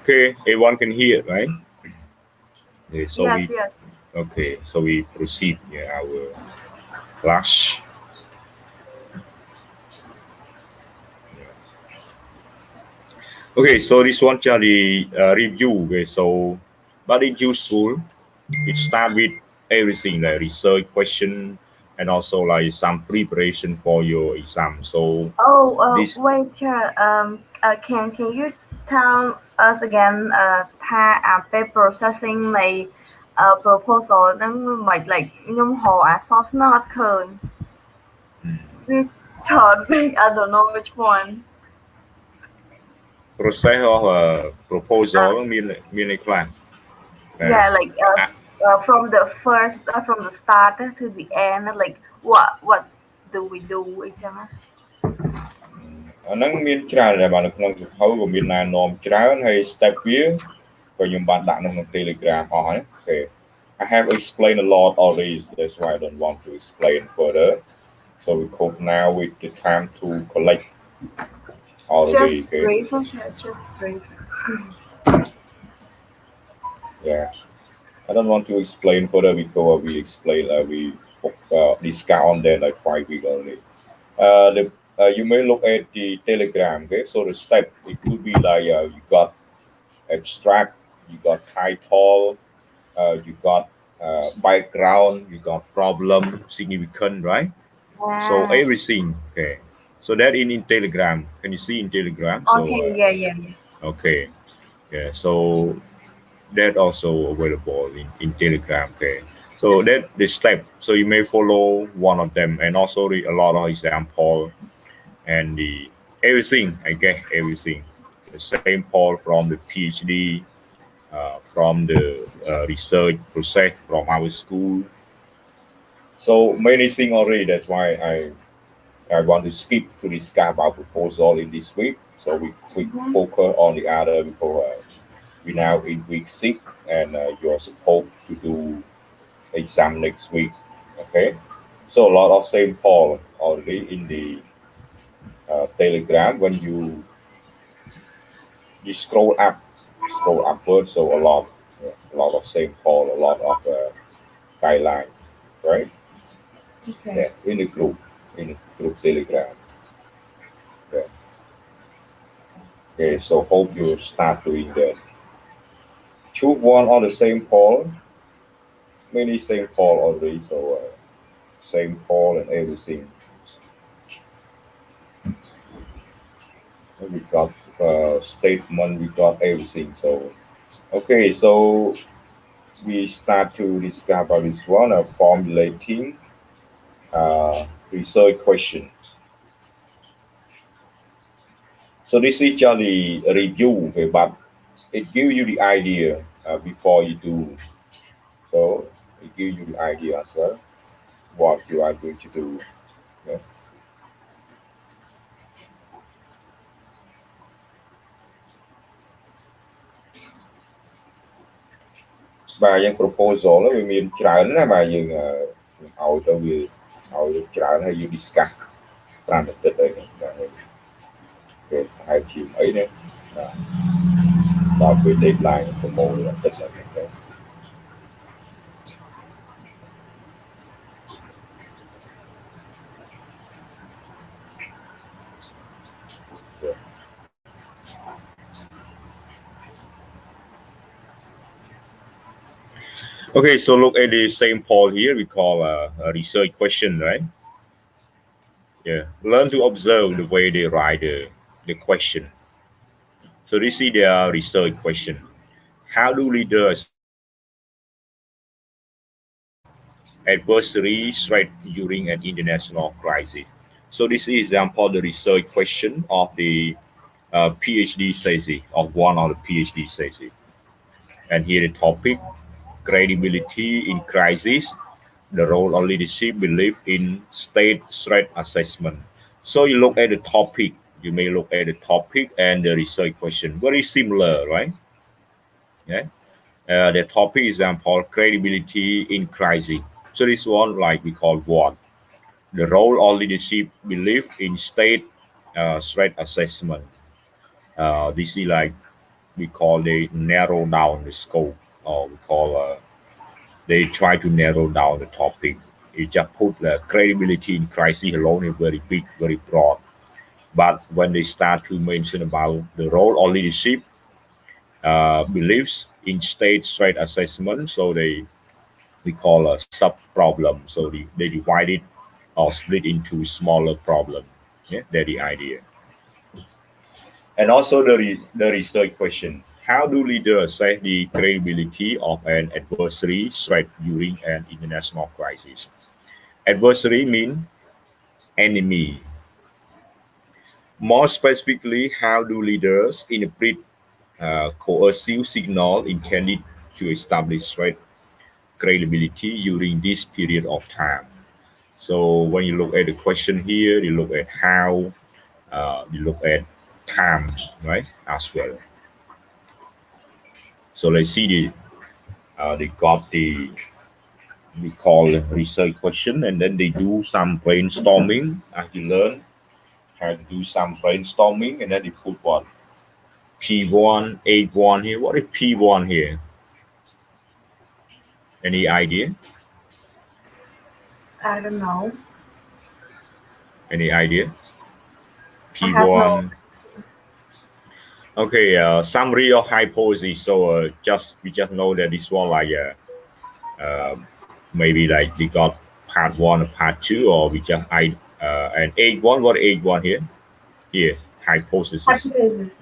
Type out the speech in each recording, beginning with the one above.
Okay, everyone can hear, right? Okay, so Yes, we yes. okay, so we proceed our class. Okay, so this one the review. Okay, so but it's useful. It start with everything like research question and also like some preparation for your exam. So Oh, this wait, can you tell us again, ថា pay processing នៃ proposal ហ្នឹងមិនlike ខ្ញុំរក source ហ្នឹងអត់ឃើញវាច្រើនពេក I don't know which one. process of Uh, proposal mean like class. yeah, like from the first from the start to the end, like what do we do អីចឹងណា អាហ្នឹងមានច្រើនដែរបាទនៅក្នុងសៀវភៅក៏មានណែនាំច្រើនហើយ step វាក៏ខ្ញុំបានដាក់នៅក្នុង Telegram អស់ហើយអូខេ I have explained a lot already that's why I don't want to explain further so we hope now with the time to collect just already okay brief just brief yeah I don't want to explain further because we explain we discuss on that like 5 weeks already the you may look at the Telegram okay so the step it could be like you got abstract, you got title, you got background, you got problem, significant, right? So yeah. everything, okay. So that in Telegram, can you see in Telegram? So Okay, yeah. okay, yeah. So that also available in Telegram, okay. So that the step. So you may follow one of them, and also a lot of example and the everything. I get everything. The same Paul from the PhD from the research process from our school. So many things already. That's why I want to skip to discuss about proposal in this week. So we Mm-hmm. focus on the other because we now in week 6 and you're supposed to do exam next week. Okay. So a lot of same Paul already in the Telegram when you scroll upward. So a lot of same Paul, a lot of guideline, right? Okay. Yeah, in the group Telegram. Yeah. Okay, so hope you start doing that. Choose one on the same poll, many same poll already, so same poll and everything. We got statement, we got everything. So okay, so we start to discover this one of formulating research question. So this is just the review, okay, but it gives you the idea before you do. So it gives you the idea as well what you are going to do. Yeah. Và យើង proposal ហ្នឹងវាមានច្រើនណាស់បាទយើងឲ្យទៅវាឲ្យច្រើនហើយយើង discuss 5 អាទិត្យអីហ្នឹងបាទគេហៅជាអីនេះដល់ពេល deadline ប្រមូលអាទិត្យហ្នឹង Okay, so look at the same poll here. We call a research question, right? Yeah. Learn to observe the way they write the question. So this is their research question. How do leaders adversary threat during an international crisis? So this is example the research question of the PhD thesis of one of the PhD thesis. And here the topic credibility in crisis, the role of leadership, belief in state threat assessment. So you look at the topic, you may look at the topic and the research question. Very similar, right? Yeah. The topic example credibility in crisis. So this one like we call what? The role of leadership, belief in state threat assessment. This is like we call they narrow down the scope, or we call they try to narrow down the topic. It just put the credibility in crisis alone is very big, very broad. But when they start to mention about the role of leadership, beliefs in state threat assessment, so we call a sub problem. So they divide it or split into smaller problem. Yeah, that's the idea. And also the research question. How do leaders assess the credibility of an adversary threat during an international crisis? Adversary means enemy. More specifically, how do leaders interpret coercive signal intended to establish threat credibility during this period of time? So when you look at the question here, you look at how, you look at time, right, as well. So let's see they got the we call research question, and then they do some brainstorming. As you learn how to do some brainstorming, and then they put what P1, 8-1 here. What is P1 here? Any idea? I don't know. Any idea? I have P1. Okay, summary of hypothesis. So we just know that this one like maybe like they got part 1 or part 2, or we just and 8-1. What 8-1 here? Here, hypothesis. Hypothesis.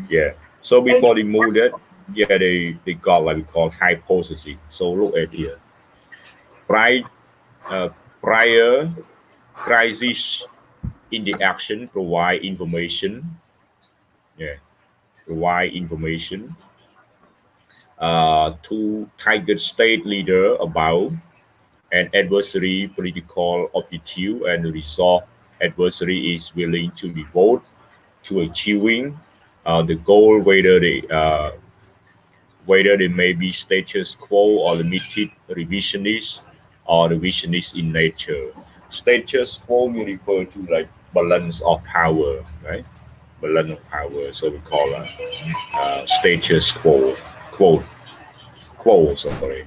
Yeah. So before they moved it, yeah, they got like we call hypothesis. So look at here. Prior crisis in the action provide information. Yeah. Provide information to target state leader about an adversary political objective, and the result adversary is willing to devote to achieving the goal, whether they may be status quo or limited revisionist or revisionist in nature. Status quo may refer to like balance of power, right? Balance of power. So we call status quo. Sorry.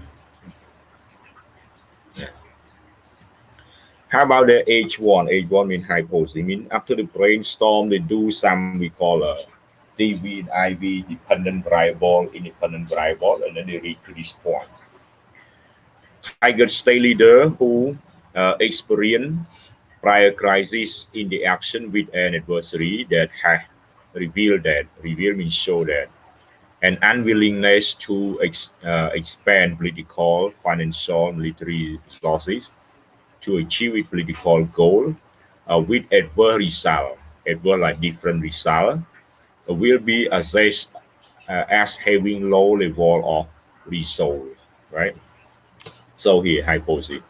Yeah. How about the H1? H1 means hypothesis. I mean, after the brainstorm, they do some we call DV and IV, dependent variable, independent variable, and then they reach to this point. Target state leader who experienced prior crisis in the action with an adversary that has revealed that, reveal means show that, an unwillingness to expand political, financial, military resources to achieve a political goal with adverse result, adverse like different result, will be assessed as having low level of resolve, right? So here, hypothesis.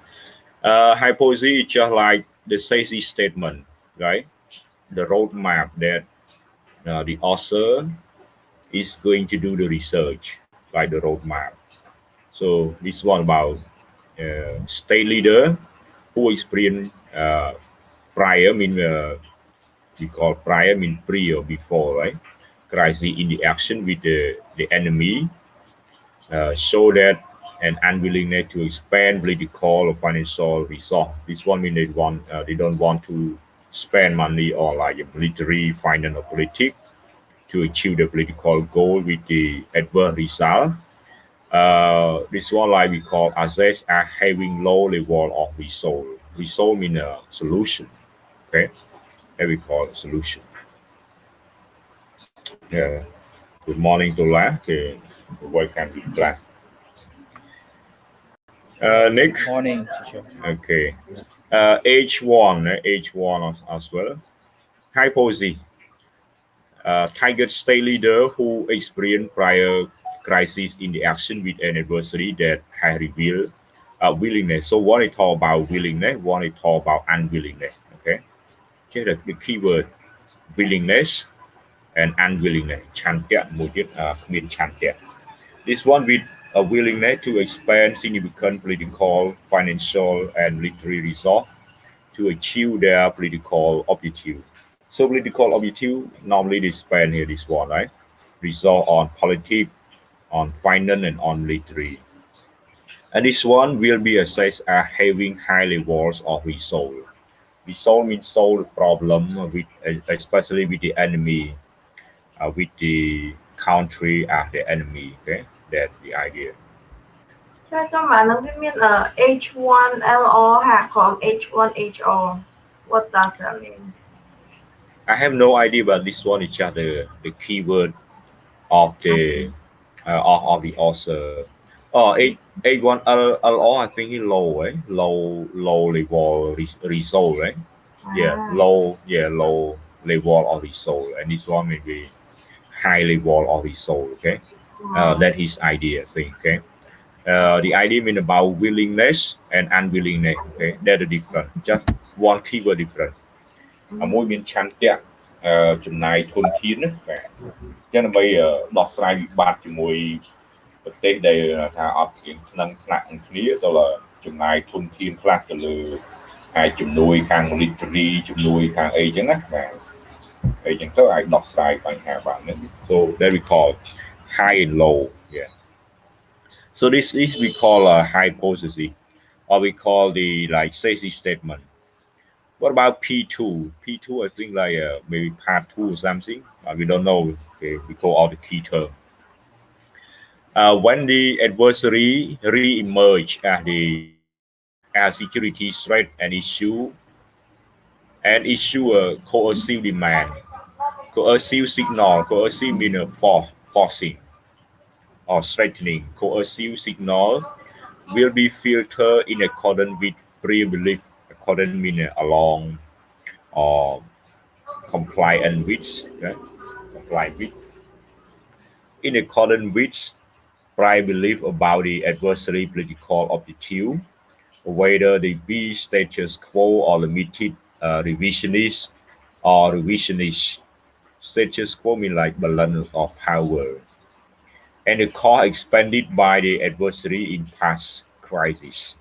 Hypothesis is just like the thesis statement, right? The roadmap that the author is going to do the research, like the roadmap. So this one about state leader who experienced prior mean we call prior mean pre or before, right? Crisis in the action with the enemy, show that an unwillingness to expand political or financial resource. This one mean they don't want to spend money on like military, finance, or politics to achieve the political goal with the adverse result. This one like we call assess as having low level of resolve. Resolve mean a solution. Okay, that we call solution. Yeah. Good morning to La. Okay. Welcome to class. Nick. Good morning, teacher. Okay. H1 as well. Hypothesis. Target state leader who experienced prior crisis in the action with an adversary that has revealed willingness. So one is talk about willingness, one is talk about unwillingness. Okay. Okay, the keyword willingness and unwillingness. This one with a willingness to expand significant political, financial, and military resource to achieve their political objective. So political objective, normally they spend here this one, right? resolve on politics, on finance, and on military. And this one will be assessed as having high levels of resolve. Resolve means solve problem with, especially with the enemy, with the country as the enemy. Okay, that's the idea. cho bạn nó viết H1LO hạ còn H1HR. What does that mean? I have no idea about this one. It's just the keyword of the of the author. Oh, one L I think is low, eh? Low level result, right? À, Low level of result, and this one may be high level of result. Okay, wow. that is idea thing. Okay, the idea mean about willingness and unwillingness. Okay, they're the different. Just one keyword different. មួយមានឆន្ទៈចំណាយធនធានណាបាទចឹងដើម្បីដោះស្រាយវិបត្តិជាមួយប្រទេសដែលថាអត់មានថ្នាក់គ្នាទៅលើចំណាយធនធានខ្លះទៅលើហើយជំនួយខាង military ជំនួយខាងអីចឹងណាបាទហើយចឹងទៅអាចដោះស្រាយបញ្ហាបានហ្នឹង so that we call high and low yeah so this is we call a hypothesis or we call the like thesis statement. What about P2? P2, I think like maybe part 2 or something. We don't know. Okay, we call all the key term. When the adversary re-emerge as security threat and issue a coercive demand, coercive signal, coercive means forcing or threatening. Coercive signal will be filtered in accordance with pre-belief. Accordance mean along or compliant with, right? Comply with. In accordance with prior belief about the adversary political objective, whether they be status quo or limited revisionist or revisionist. Status quo mean like balance of power. And the core expanded by the adversary in past crisis.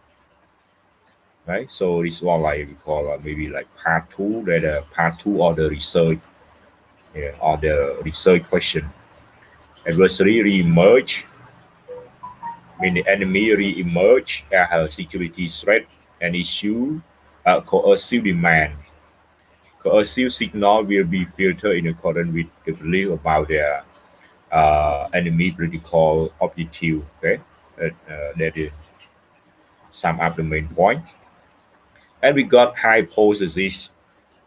Right, so this one like we call maybe like part 2, that part 2 of the research, or the research question. Adversary re-emerge, mean the enemy re-emerge as a security threat and issue coercive demand. Coercive signal will be filtered in accordance with the belief about their enemy political objective. Okay, that is sum up the main point. And we got hypothesis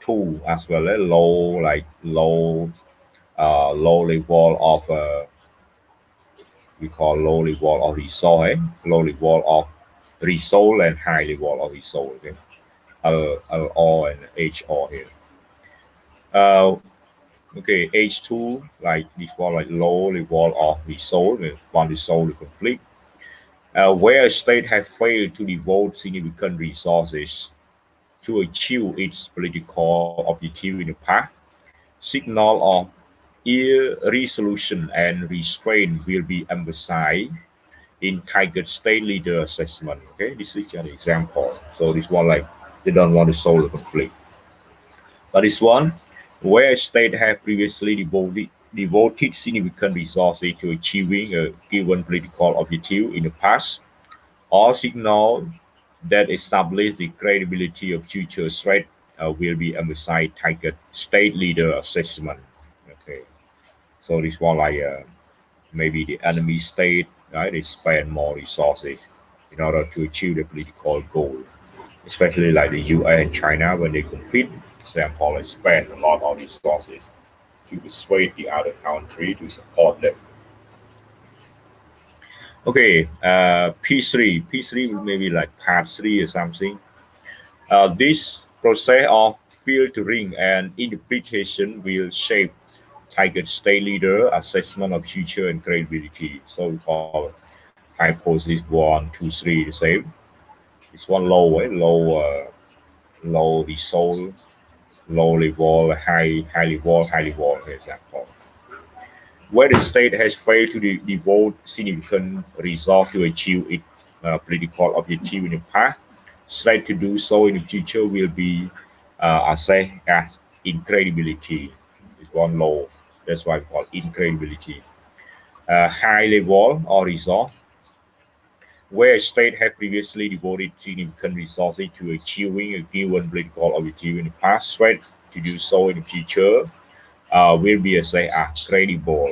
2 as well, low level of we call low level of resolve, low level of resolve and high level of resolve. Okay? LO and HR here. Okay, H2 like this one like low level of resolve, one resolve the conflict. Where a state has failed to devote significant resources to achieve its political objective in the past, signal of irresolution and restraint will be emphasized in target state leader assessment. Okay, this is an example. So this one like they don't want to solve the conflict. But this one, where a state has previously devoted significant resources to achieving a given political objective in the past, all signal that establish the credibility of future threat will be emphasized target state leader assessment. Okay, so this one like maybe the enemy state, right? They spend more resources in order to achieve the political goal, especially like the US and China when they compete. Example, they spend a lot of resources to persuade the other country to support them. Okay, P3 maybe like part 3 or something. This process of filtering and interpretation will shape target state leader assessment of future and credibility. So we call hypothesis 1, 2, 3 the same. This one low resolve, low level, high level, for example. Where the state has failed to devote significant resource to achieve its political objective in the past, straight to do so in the future will be assessed as incredibility. It's one low that's why we call incredibility. High level or resource, where a state had previously devoted significant resources to achieving a given political objective in the past, threat to do so in the future will be as they are credible.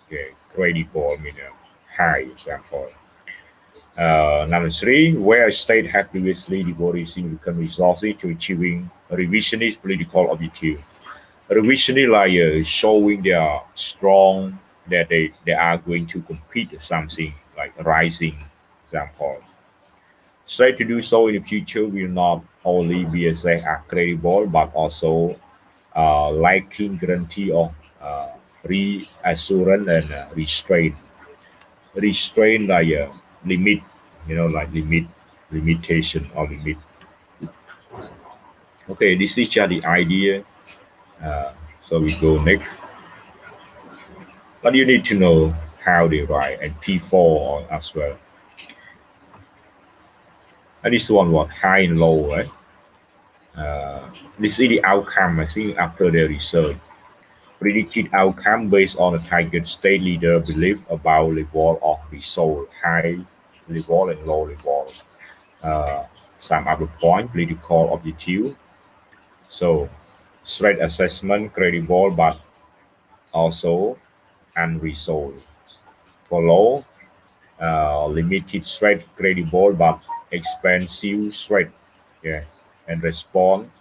Okay, credible meaning high example. Number three, where a state had previously devoted significant resources to achieving a revisionist political objective. A revisionist like showing they are strong, that they are going to compete with something like rising example. State to do so in the future will not only be as they are credible, but also lacking guarantee of reassurance and restraint. Restraint like limit, like limitation or limit. Okay, this is just the idea. So we go next. But you need to know how they write and P4 as well. And this one what high and low, right? This is the outcome, I think, after the research. Predicted outcome based on a target state leader belief about level of result, high level and low level. Some other point, political objective. So threat assessment credible but also unresolved. For low, limited threat credible but expansive threat. Yeah, and respond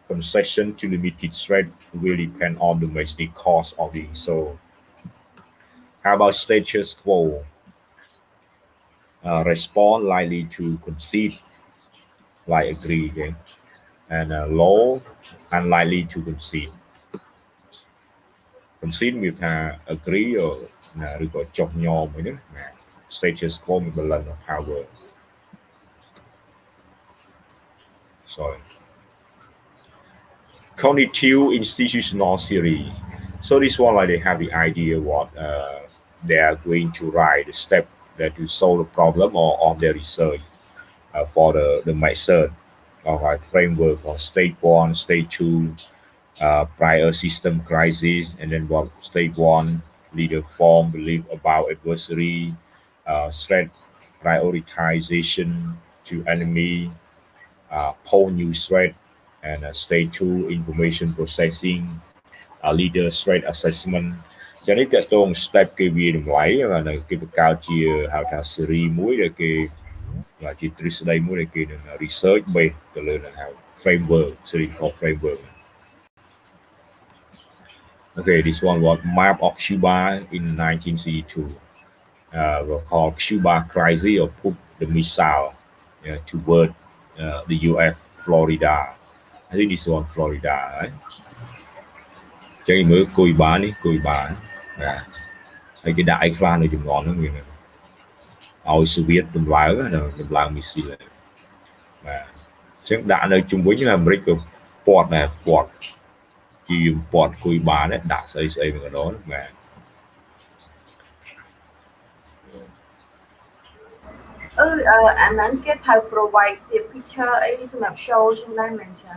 concession to limited threat will depend on domestic cost of the so. How about status quo? Respond likely to concede, like agree, okay? And low, unlikely to concede. Concede with agree or rồi gọi chọc nhau mới nữa. Status quo một lần of power. Sorry. Cognitive institutional theory. So this one, like they have the idea what they are going to write the step that to solve the problem or of their research for the method or framework or stage one, stage two, prior system crisis, and then what stage one leader form belief about adversary, threat prioritization to enemy, pose new threat, and stage two information processing, leader threat assessment. Cho nên cái tôn step cái viên ngoại là cái cao chia how to series muối là cái là chỉ tris đây muối là cái research based từ lên là how framework series called framework. Okay, this one was map of Cuba in 1962. Called Cuba crisis or put the missile toward the U.S. Florida. I think this one Florida, right? Chơi mới cùi bà hay cái đại khoa này chừng ngon lắm người ôi Soviet tùm lao missile mà chắc đã nơi chung với là America port này port chỉ dùng port cùi bà đấy đặt xây vào đó mà anhนั้นเก็บ have provide the picture ไอ้สำหรับ show ใช่ไหมมันใช่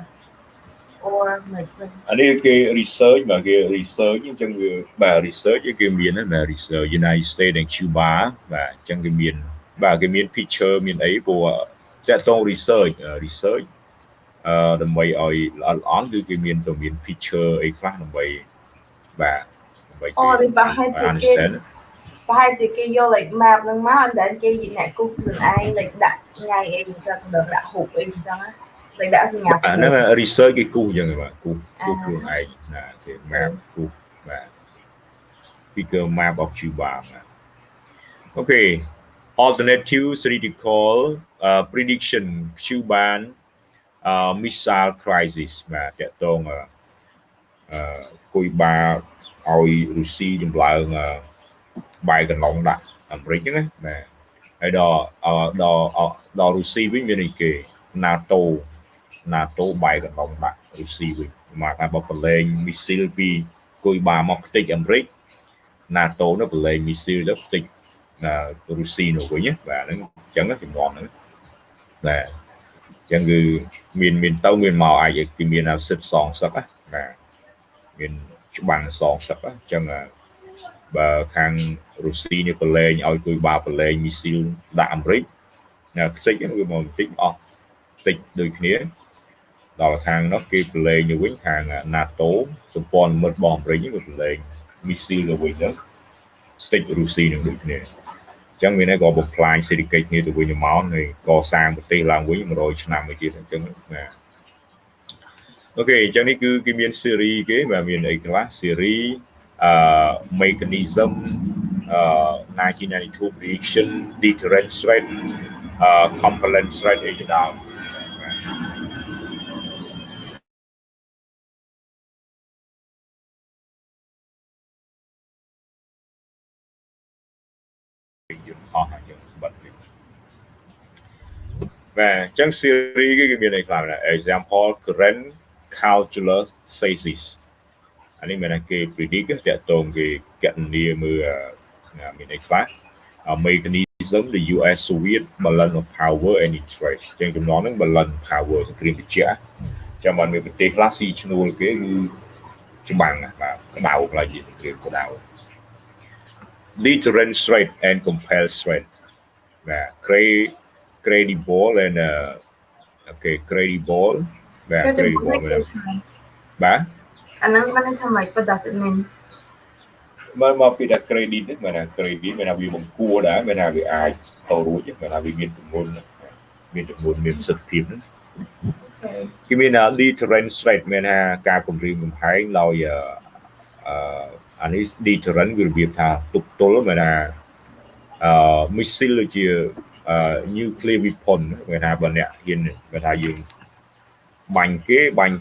or เหมือน anh ấy cái research mà cái research nhưng trong bà research cái miền đó là research United States and Cuba và trong cái miền và cái miền picture miền ấy củaจะต้อง research ដើម្បីឲ្យល្អៗគឺគេមានទៅមាន picture អីខ្លះដើម្បីបាទដើម្បីគេ thì bà hay chỉ kia vô like map នឹងមក and then គេអ្នកគូខ្លួនឯង like ដាក់ថ្ងៃអីអញ្ចឹងដល់ដាក់ហូបអីអញ្ចឹងណា like ដាក់សញ្ញាហ្នឹង research គេគូអញ្ចឹងបាទគូខ្លួនឯងណាគេ map គូបាទ figure map of Cuba បាទ Okay alternative theoretical prediction Cuban missile crisis បាទតកតងគួយបាឲ្យរុស្ស៊ីចម្លើងបាយកន្លងដាក់អាមេរិកហ្នឹងណាបាទហើយដល់រុស្ស៊ីវិញមានអីគេ NATO បាយកន្លងដាក់រុស្ស៊ីវិញមកថាបើប្រឡែងមីស៊ីលពីគួយបាមកខ្ទេចអាមេរិក NATO នោះប្រឡែងមីស៊ីលទៅខ្ទេចរុស្ស៊ីនោះវិញបាទហ្នឹងអញ្ចឹងជំនាន់ហ្នឹងបាទអញ្ចឹងគឺមានទៅមានមកអាចគេមានសិទ្ធិសងសឹកណាបាទមាន ច្បាំងសងសឹកអញ្ចឹងបើខាងរុស្ស៊ីនេះប្រឡែងឲ្យគួយបាប្រឡែងមីស៊ីលដាក់អាមេរិកខ្ទេចវាមកបន្តិចអស់តិចដូចគ្នាដល់ខាងនោះគេប្រឡែងទៅវិញខាង NATO សម្ព័ន្ធមិត្តរបស់អាមេរិកវាប្រឡែងមីស៊ីលទៅវិញទៅតិចរុស្ស៊ីនឹងដូចគ្នាអញ្ចឹងវានេះក៏បំផ្លាញសេដ្ឋកិច្ចគ្នាទៅវិញទៅមកហើយកសាងប្រទេសឡើងវិញ100ឆ្នាំមួយទៀតអញ្ចឹងណាអូខេអញ្ចឹងនេះគឺគេមាន series គេបាទមានអីខ្លះ series mechanism 1992 prediction deterrent threat compellent threat អីទៅដល់អស់ហើយបាត់វិញបាទអញ្ចឹង series គេមានអីខ្លះណា example current calculus thesis អានេះមានតែគេ predict តាក់ទងគេកណនាមើលមានអីខ្លះ mechanism the US Soviet balance of power and interest ចឹងចំណងហ្នឹង balance power សង្គ្រាមត្រជាក់ចាំបានមានប្រទេសខ្លះស៊ីឈ្នួលគេគឺច្បាំងបាទក្តៅខ្លាចជាសង្គ្រាមក្តៅ deterrent threat and compel threat បាទ credible and credible បាទ credible បាទអាហ្នឹងមិនថាម៉េច what does it mean មកពីតែ credit ហ្នឹងមែនថា credit មែនថាវាមិនគួរដែរមែនថាវាអាចទៅរួចមែនថាវាមានទំនួលមានសិទ្ធិភាពហ្នឹងគេមាន deterrent threat មែនថាការគំរាមកំហែងដោយអានេះ deterrent វារបៀបថាទប់ទល់មែនថាmissile ដូចជា nuclear weapon មែនថាបើអ្នកហ៊ានមែនថាយើងបាញ់គេបាន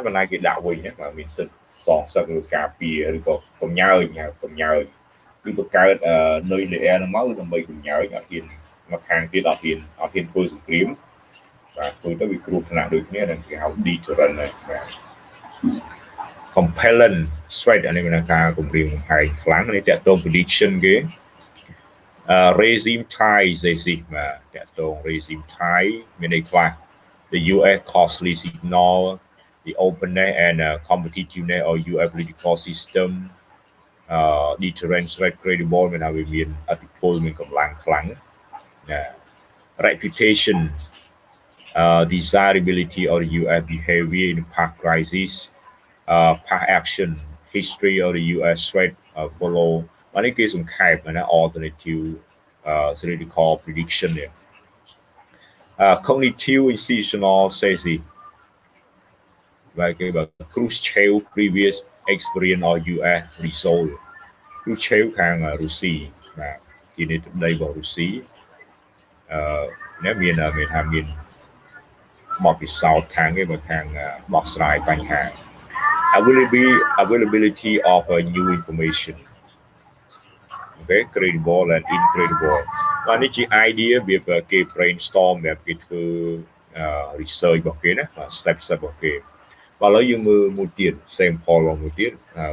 ប៉ុន្តែគេដាក់វិញបាទមានសិទ្ធិសងសឹកឬការពារឬក៏កំញើញគឺបង្កើតនុយក្លេអ៊ែរហ្នឹងមកដើម្បីកំញើញអត់ហ៊ានមកខាងទៀតអត់ហ៊ានធ្វើសង្គ្រាមបាទធ្វើទៅវាគ្រោះថ្នាក់ដូចគ្នាហ្នឹងគេហៅ deterrent បាទ compelling threat អានេះមានការគំរាមកំហែងខ្លាំងនេះតាក់ទង prediction គេ regime tie ស្អីបាទតាក់ទង regime tie មានន័យខ្លះ the US costly signal the openness and competitiveness of US political system deterrent threat credible មានថាវាមានអធិពលមានកម្លាំងខ្លាំងណា reputation desirability of the US behavior in past crisis past action history of the US threat follow អានេះគេសង្ខេបណា alternative theoretical prediction នេះcognitive institutional theory បាទគេបើ Khrushchev previous experience of US result Khrushchev ខាងរុស្ស៊ីបាទជានាយកដីរបស់រុស្ស៊ីមានថាមានមកពិសោធន៍ខាងគេបើខាងដោះស្រាយបញ្ហា availability of new information okay credible and incredible បាទនេះជា idea វាគេ brainstorm แบบគេធ្វើ research របស់គេណា step របស់គេបាទឥឡូវយើងមើលមួយទៀត sample មួយទៀត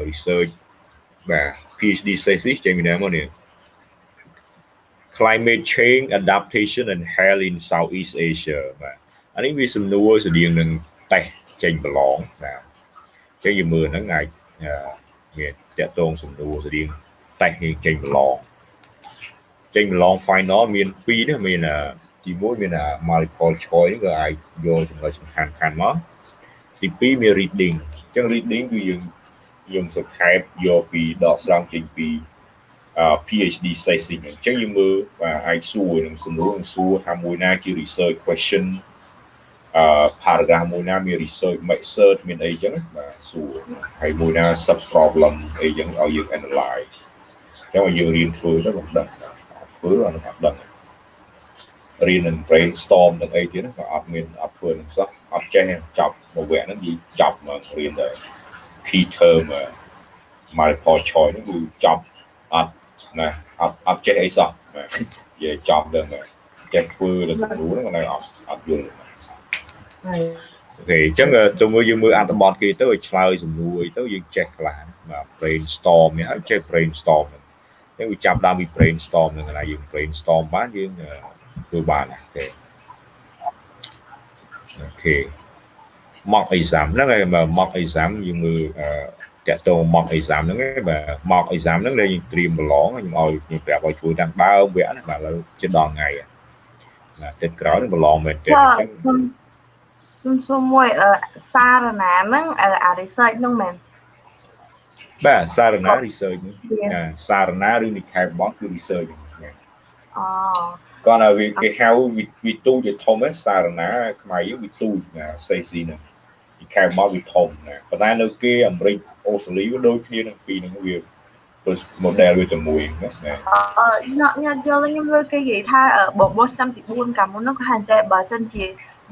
research បាទ PhD thesis ចេញពីណាមកនេះ climate change adaptation and health in Southeast Asia បាទអានេះវាសំណួរស្តៀងនឹងតេស្តចេញប្រឡងបាទចេញយើងមើលហ្នឹងអាចមានតាក់ទងសំណួរស្តៀងតេស្តចេញប្រឡង final មាន2នេះមានទី1មាន multiple choice ក៏អាចយកចំណុចសំខាន់មកទី2មាន reading អញ្ចឹង reading គឺយើងសង្ខេបយកពីដកស្រង់ចេញពីPhD thesis អញ្ចឹងយើងមើលបាទអាចសួរនឹងសំណួរសួរថាមួយណាជា research question paragraph មួយណាមាន research method មានអីចឹងបាទសួរហើយមួយណា sub problem អីចឹងឲ្យយើង analyze អញ្ចឹងយើងរៀនធ្វើទៅមិនដឹងធ្វើអត់ដឹងរៀននឹង brainstorm នឹងអីទៀតក៏អត់ធ្វើនឹងសោះអត់ចេះចប់មួយវគ្គហ្នឹងនិយាយចប់មករៀនទៅ key term multiple choice ហ្នឹងគឺចប់អត់ណាអត់ចេះអីសោះនិយាយចប់ដល់ចេះធ្វើទៅសំណួរហ្នឹងនៅអត់យល់អូខេអញ្ចឹងទៅមើលយើងមើលអត្ថបទគេទៅឲ្យឆ្លើយសំណួរអីទៅយើងចេះខ្លះបាទ brainstorm នេះឲ្យចេះ brainstorm ហ្នឹងយើងចាប់ដើមពី brainstorm ហ្នឹងណាយើង brainstorm បានយើងធ្វើបានទេអូខេ mock exam ហ្នឹងហើយ mock exam យើងមើល តាក់ទង mock exam ហ្នឹងឯងបាទ mock exam ហ្នឹងលេងត្រៀមប្រឡងខ្ញុំឲ្យខ្ញុំប្រាប់ឲ្យជួយតាមដើមវគ្គណាបាទឥឡូវជិតដល់ថ្ងៃបាទទឹកក្រោយនឹងប្រឡងមែនទេអញ្ចឹងសុំមួយសារណាហ្នឹងអា research ហ្នឹងមែនបាទសារណា research ហ្នឹងសារណាឬនិកាយបត់គឺ research ហ្នឹងគាត់ថាវាគេហៅវាទូជាធំហ្នឹងសារណាខ្មែរយើងវាទូណា CC ហ្នឹងនិកាយបត់វាធំណាប៉ុន្តែនៅគេអាមេរិកអូស្ត្រាលីវាដូចគ្នានឹងពីរហ្នឹងវា model វាតែមួយណាញាត់យកខ្ញុំលើគេនិយាយថាបបោះឆ្នាំទី4កាលមុនហ្នឹងក៏ហាក់ចេះបើសិនជា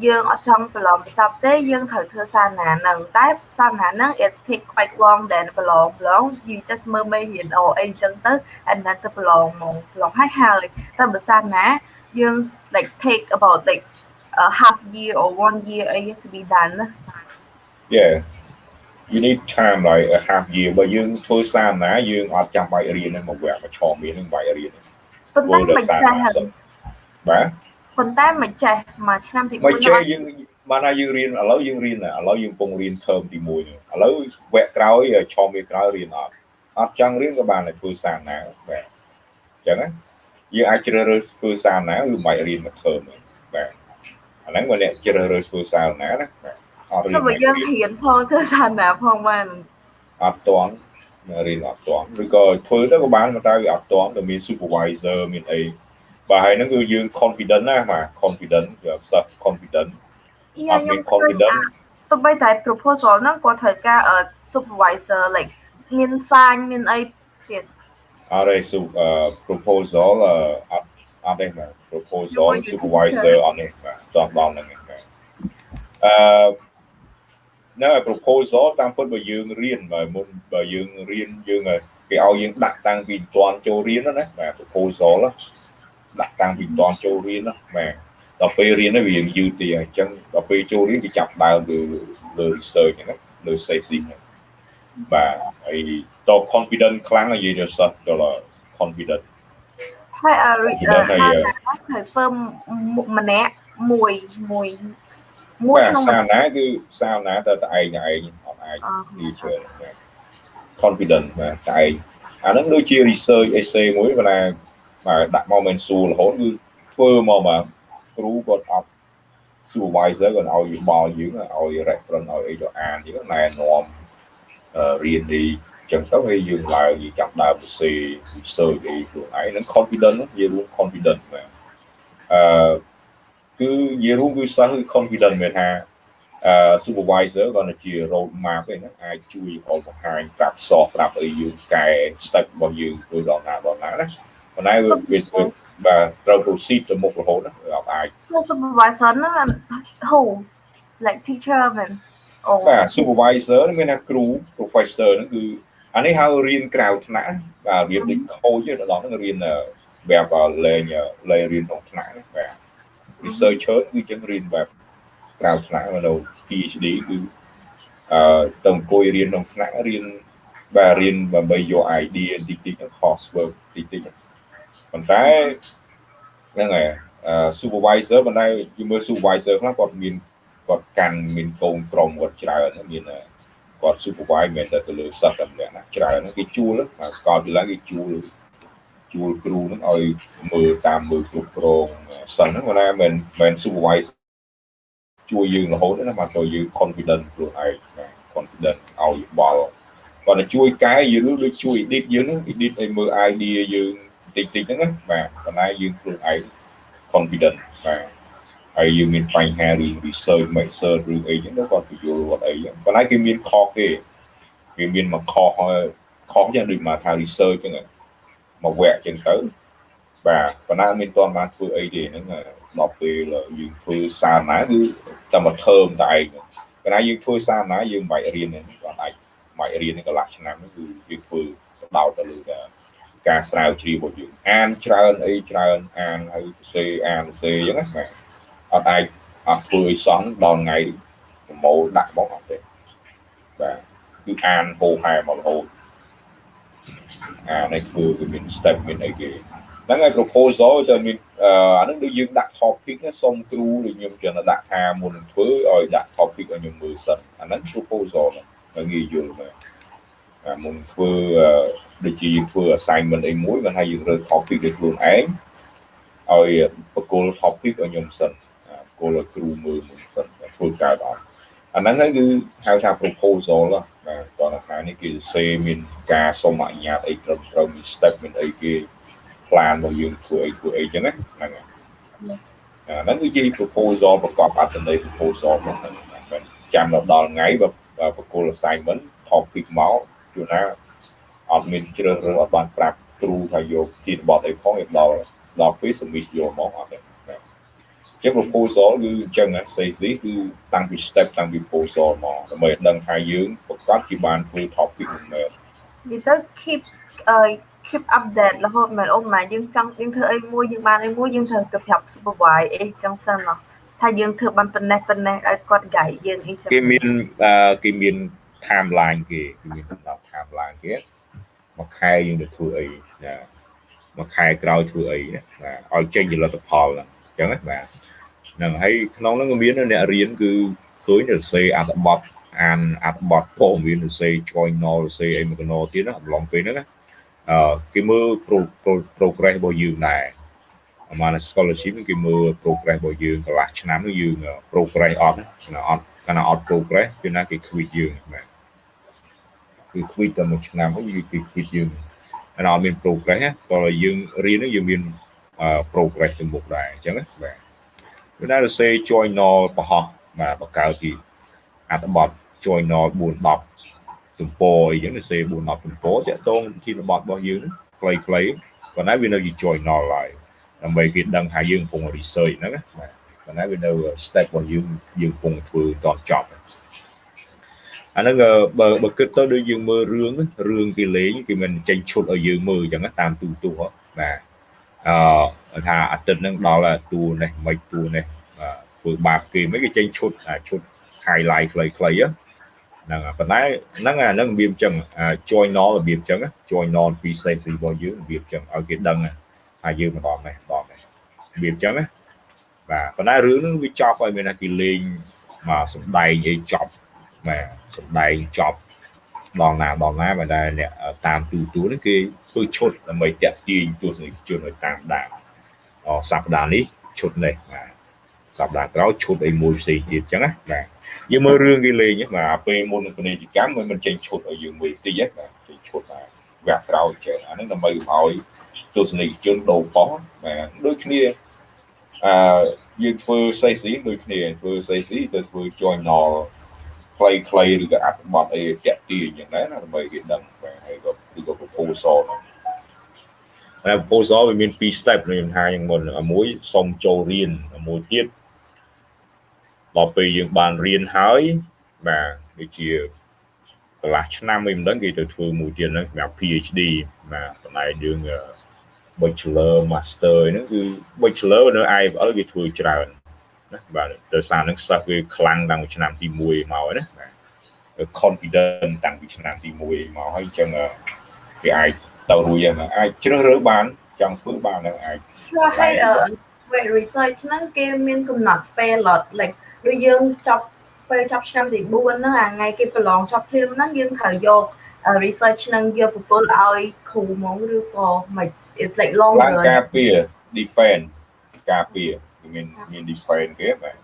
យើងអត់ចង់ប្រឡងបញ្ចប់ទេយើងត្រូវធ្វើសារណាហ្នឹងតែសារណាហ្នឹង it take quite long then ប្រឡង you just មើលមេរៀនអីចឹងទៅ and then ទៅប្រឡងហ្មងប្រឡងហើយតែបើសារណាយើង like take about like half year or 1 year to be done yeah you need time like a half year បើយើងធ្វើសារណាយើងអត់ចាំបាច់រៀនហ្នឹងមកវគ្គមកឆមមានហ្នឹងបាច់រៀនប៉ុន្តែមិនចេះបាទប៉ុន្តែមិនចេះមួយឆ្នាំទី1មិនចេះយើងបានថាយើងរៀនឥឡូវយើងរៀនឥឡូវយើងកំពុងរៀន term ទី1ឥឡូវវគ្គក្រោយឆមវាក្រោយរៀនអត់ចង់រៀនក៏បានតែធ្វើសារណាបាទអញ្ចឹងណាយើងអាចជ្រើសរើសធ្វើសារណាឬមិនបាច់រៀនមួយ term បាទអាហ្នឹងមកអ្នកជ្រើសរើសធ្វើសារណាណាបាទអត់រៀនតែយើងរៀនផងធ្វើសារណាផងបានអត់តន់រៀនអត់តន់ឬក៏ធ្វើទៅក៏បានតែវាអត់តន់តែមាន supervisor មានអីបាទហើយហ្នឹងគឺយើង confident ណាបាទ confident គឺ self confident អត់មាន confident សូម្បីតែ proposal ហ្នឹងគាត់ត្រូវការ supervisor like មានសាញមានអីទៀតអត់ទេproposal អត់ទេបាទ proposal supervisor អត់ទេបាទតោះដល់ហ្នឹងបាទនៅ proposal តាមពិតបើយើងរៀនមុនបើយើងរៀនយើងគេឲ្យយើងដាក់តាំងពីមិនទាន់ចូលរៀនណាបាទ proposal ដាក់តាំងពីមិនទាន់ចូលរៀនណាបាទដល់ពេលរៀនទៅវាយឺតទៀតអញ្ចឹងដល់ពេលចូលរៀនគេចាប់ដើមលើ research ហ្នឹងលើ safety ហ្នឹងបាទហើយត confident ខ្លាំងនិយាយទៅសិស្សដល់ confident ហើយហើយធ្វើម្នាក់មួយក្នុងសារណាគឺសារណាតែឯងអត់អាចនិយាយច្រើន confident បាទតែឯងអាហ្នឹងដូចជា research essay មួយប៉ុន្តែបាទដាក់មកមិនសួររហូតគឺធ្វើមកបាទគ្រូគាត់អត់ supervisor គាត់ឲ្យយោបល់យើងឲ្យ reference ឲ្យអីទៅអានទៀតណែនាំរៀននេះចឹងទៅហើយយើងឡើងយើងចាប់ដើមទៅសេ research អីខ្លួនឯងហ្នឹង confident និយាយរួម confident បាទគឺនិយាយរួមគឺសិស្សគឺ confident មានថាsupervisor គាត់ជា road map ឯហ្នឹងអាចជួយឲ្យបង្ហាញប្រាប់សោះប្រាប់អីយើងកែ step របស់យើងធ្វើដល់ណាណាប៉ុន្តែវាបាទត្រូវ proceed ទៅមុខរហូតណាអត់អាច supervisor ហ្នឹង who like teacher មែនបាទ supervisor មានថាគ្រូ professor ហ្នឹងគឺអានេះហៅរៀនក្រៅថ្នាក់បាទរៀនដូច coach ទៅដល់ហ្នឹងរៀនបែបលេងរៀនក្នុងថ្នាក់បាទ researcher គឺចឹងរៀនបែបក្រៅថ្នាក់នៅ PhD គឺទៅអង្គុយរៀនក្នុងថ្នាក់រៀនបាទរៀនដើម្បីយក idea តិចៗ coursework តិចៗប៉ុន្តែហ្នឹងហើយsupervisor ប៉ុន្តែជាមើល supervisor ខ្លះគាត់កាន់មានកូនក្រុមគាត់ច្រើនមានគាត់ supervise មែនតែទៅលើសិស្សតែម្នាក់ណាច្រើនហ្នឹងគេជួលស្គាល់ពីឡើងគេជួលគ្រូហ្នឹងឲ្យមើលគ្រប់គ្រងសិស្សហ្នឹងគាត់ថាមិន supervise ជួយយើងរហូតណាមកទៅយើង confident ខ្លួនឯង confident ឲ្យបល់គាត់ទៅជួយកែយើងដូចជួយ edit យើងហ្នឹង edit ឲ្យមើល idea យើងតិចហ្នឹងណាបាទប៉ុន្តែយើងខ្លួនឯង confident បាទហើយយើងមានបញ្ហារឿង research mixer ឬអីចឹងទៅគាត់បញ្យល់គាត់អីចឹងប៉ុន្តែគេមានខុសគេមានមកខុសចឹងដូចមកថា research ចឹងមកវគ្គចឹងទៅបាទប៉ុន្តែមានតន់បានធ្វើអីទេហ្នឹងដល់ពេលយើងធ្វើសារណាគឺតែមកធើមតែឯងប៉ុន្តែយើងធ្វើសារណាយើងមិនបាច់រៀនទេគាត់អាចមិនរៀនទេកន្លះឆ្នាំហ្នឹងគឺយើងធ្វើដោតទៅលើការស្រាវជ្រាវរបស់យើងអានច្រើនអីច្រើនអានហើយសរសេរអញ្ចឹងណាបាទអត់អាចអត់ធ្វើឲ្យសោះដល់ថ្ងៃប្រមូលដាក់មកអត់ទេបាទគឺអានហូរហែមករហូតអានេះធ្វើគឺមាន step មានអីគេហ្នឹងហើយ proposal ទៅមានអាហ្នឹងដូចយើងដាក់ topic ណាសុំគ្រូដូចខ្ញុំចឹងដាក់ថាមុនធ្វើឲ្យដាក់ topic ឲ្យខ្ញុំមើលសិនអាហ្នឹង proposal ហ្នឹងងាយយល់បាទ មុនធ្វើដូចជាយើងធ្វើ assignment អីមួយមិនថាយើងរើស topic ដោយខ្លួនឯងឲ្យបកគល topic ឲ្យខ្ញុំសិនបកគលឲ្យគ្រូមើលមួយសិនធ្វើកើតអត់អាហ្នឹងហើយគឺហៅថា proposal បាទតោះថានេះគេសេមានការសុំអនុញ្ញាតអីត្រឹមត្រូវមាន step មានអីគេ plan របស់យើងធ្វើអីចឹងណាហ្នឹងហើយហ្នឹងគឺជា proposal ប្រកបអត្ថន័យ proposal ហ្នឹងមិនចាំដល់ថ្ងៃបើបកគល assignment topic មកជួនណាអត់មានជ្រើសរើសអត់បានប្រាប់គ្រូថាយកជាបទអីផងដល់ពេល submit យកមកអត់ទេចឹង proposal គឺអញ្ចឹងណា CC គឺតាំងពី step តាំងពី proposal មកដើម្បីឲ្យដឹងថាយើងប្រកាសជាបានធ្វើ topic ហ្នឹងមែននិយាយទៅ keep update រហូតមែនអូនម៉ែយើងចង់យើងធ្វើអីមួយយើងបានអីមួយយើងត្រូវទៅប្រាប់ supervise អីចឹងសិនណោះថាយើងធ្វើបានប៉ុណ្ណេះឲ្យគាត់ guide យើងអីចឹងគេមាន timeline គេមានដំណើរ timeline គេមួយខែយើងទៅធ្វើអីណាមួយខែក្រោយធ្វើអីណាបាទឲ្យចេញជាលទ្ធផលហ្នឹងអញ្ចឹងណាបាទហ្នឹងហើយក្នុងហ្នឹងក៏មានអ្នករៀនគឺឃើញទៅសេអត្ថបទអានអត្ថបទព័ត៌មានទៅសេ journal សេអីមួយកណោទៀតណាអំឡុងពេលហ្នឹងណាគេមើល progress របស់យើងដែរអាមក scholarship គេមើល progress របស់យើងកន្លះឆ្នាំនោះយើង progress អត់កាលណាអត់ progress គឺណាគេ quit យើងបាទគឺ quit តែមួយឆ្នាំហើយគេ quit យើងអាអត់មាន progress ណាតើយើងរៀនហ្នឹងយើងមាន progress ទៅមុខដែរអញ្ចឹងណាបាទគឺណាទៅសេ journal ប្រហោះបាទបង្កើតពីអត្ថបទ journal 4-10 ទំព័រអីចឹងទៅសេ 4-10 ទំព័រតាក់ទងជាបទរបស់យើងខ្លីៗប៉ុន្តែវានៅជា journal ឡើយដើម្បីគេដឹងថាយើងកំពុង research ហ្នឹងណាបាទប៉ុន្តែវានៅ step របស់យើងកំពុងធ្វើតតចប់អាហ្នឹងបើគិតទៅដូចយើងមើលរឿងគេលេងគេមិនចេញឈុតឲ្យយើងមើលអញ្ចឹងតាមទូទស្សន៍បាទថាអាទិត្យហ្នឹងដល់តួនេះមិនតួនេះធ្វើបាបគេមិនគេចេញឈុត highlight ខ្លីៗហ្នឹងប៉ុន្តែហ្នឹងរបៀបអញ្ចឹង journal របៀបអញ្ចឹង journal ពី safety របស់យើងរបៀបអញ្ចឹងឲ្យគេដឹងថាយើងមកដល់នេះរបៀបអញ្ចឹងណាបាទប៉ុន្តែរឿងហ្នឹងវាចប់ហើយមានថាគេលេងមកសំដែងអីចប់បាទសំដែងចប់ដល់ណាបើតែអ្នកតាមទូហ្នឹងគេធ្វើឈុតដើម្បីតាក់ទាញទស្សនិកជនឲ្យតាមដានសប្តាហ៍នេះឈុតនេះបាទសប្តាហ៍ក្រោយឈុតអីមួយផ្សេងទៀតអញ្ចឹងណាបាទយើងមើលរឿងគេលេងបាទពេលមុនពាណិជ្ជកម្មមិនចេញឈុតឲ្យយើងមើលតិចបាទចេញឈុតបាទវគ្គក្រោយចេះអាហ្នឹងដើម្បីឲ្យទស្សនិកជនដូរប៉ោះបាទដូចគ្នាយើងធ្វើ session ដូចគ្នាធ្វើ session ទៅធ្វើ journal ខ្លីឬក៏អត្ថបទអីតាក់ទាញយ៉ាងណាដើម្បីគេដឹងបាទហើយក៏ឬក៏ proposal ហើយ proposal វាមាន2 step ខ្ញុំថាយ៉ាងមុនមួយសុំចូលរៀនមួយទៀតដល់ពេលយើងបានរៀនហើយបាទដូចជាកន្លះឆ្នាំមិនដឹងគេទៅធ្វើមួយទៀតហ្នឹងសម្រាប់ PhD បាទប៉ុន្តែយើង Bachelor Master ហ្នឹងគឺ Bachelor នៅ IFL គេធ្វើច្រើនណាបាទដោយសារហ្នឹងសិស្សវាខ្លាំងតាំងពីឆ្នាំទី1មកហើយណាបាទ confident តាំងពីឆ្នាំទី1មកហើយអញ្ចឹងគេអាចទៅរួចហើយអាចជ្រើសរើសបានចង់ធ្វើបានហ្នឹងអាចឆ្លោះឲ្យresearch ហ្នឹងគេមានកំណត់ពេល like ដូចយើងពេលចប់ឆ្នាំទី4ហ្នឹងអាថ្ងៃគេប្រឡងចប់ភ្លាមហ្នឹងយើងត្រូវយក research ហ្នឹងយកប្រគល់ឲ្យគ្រូហ្មងឬក៏មិន it's like long run ការពារ defend ការពារមាន defend គេបាទ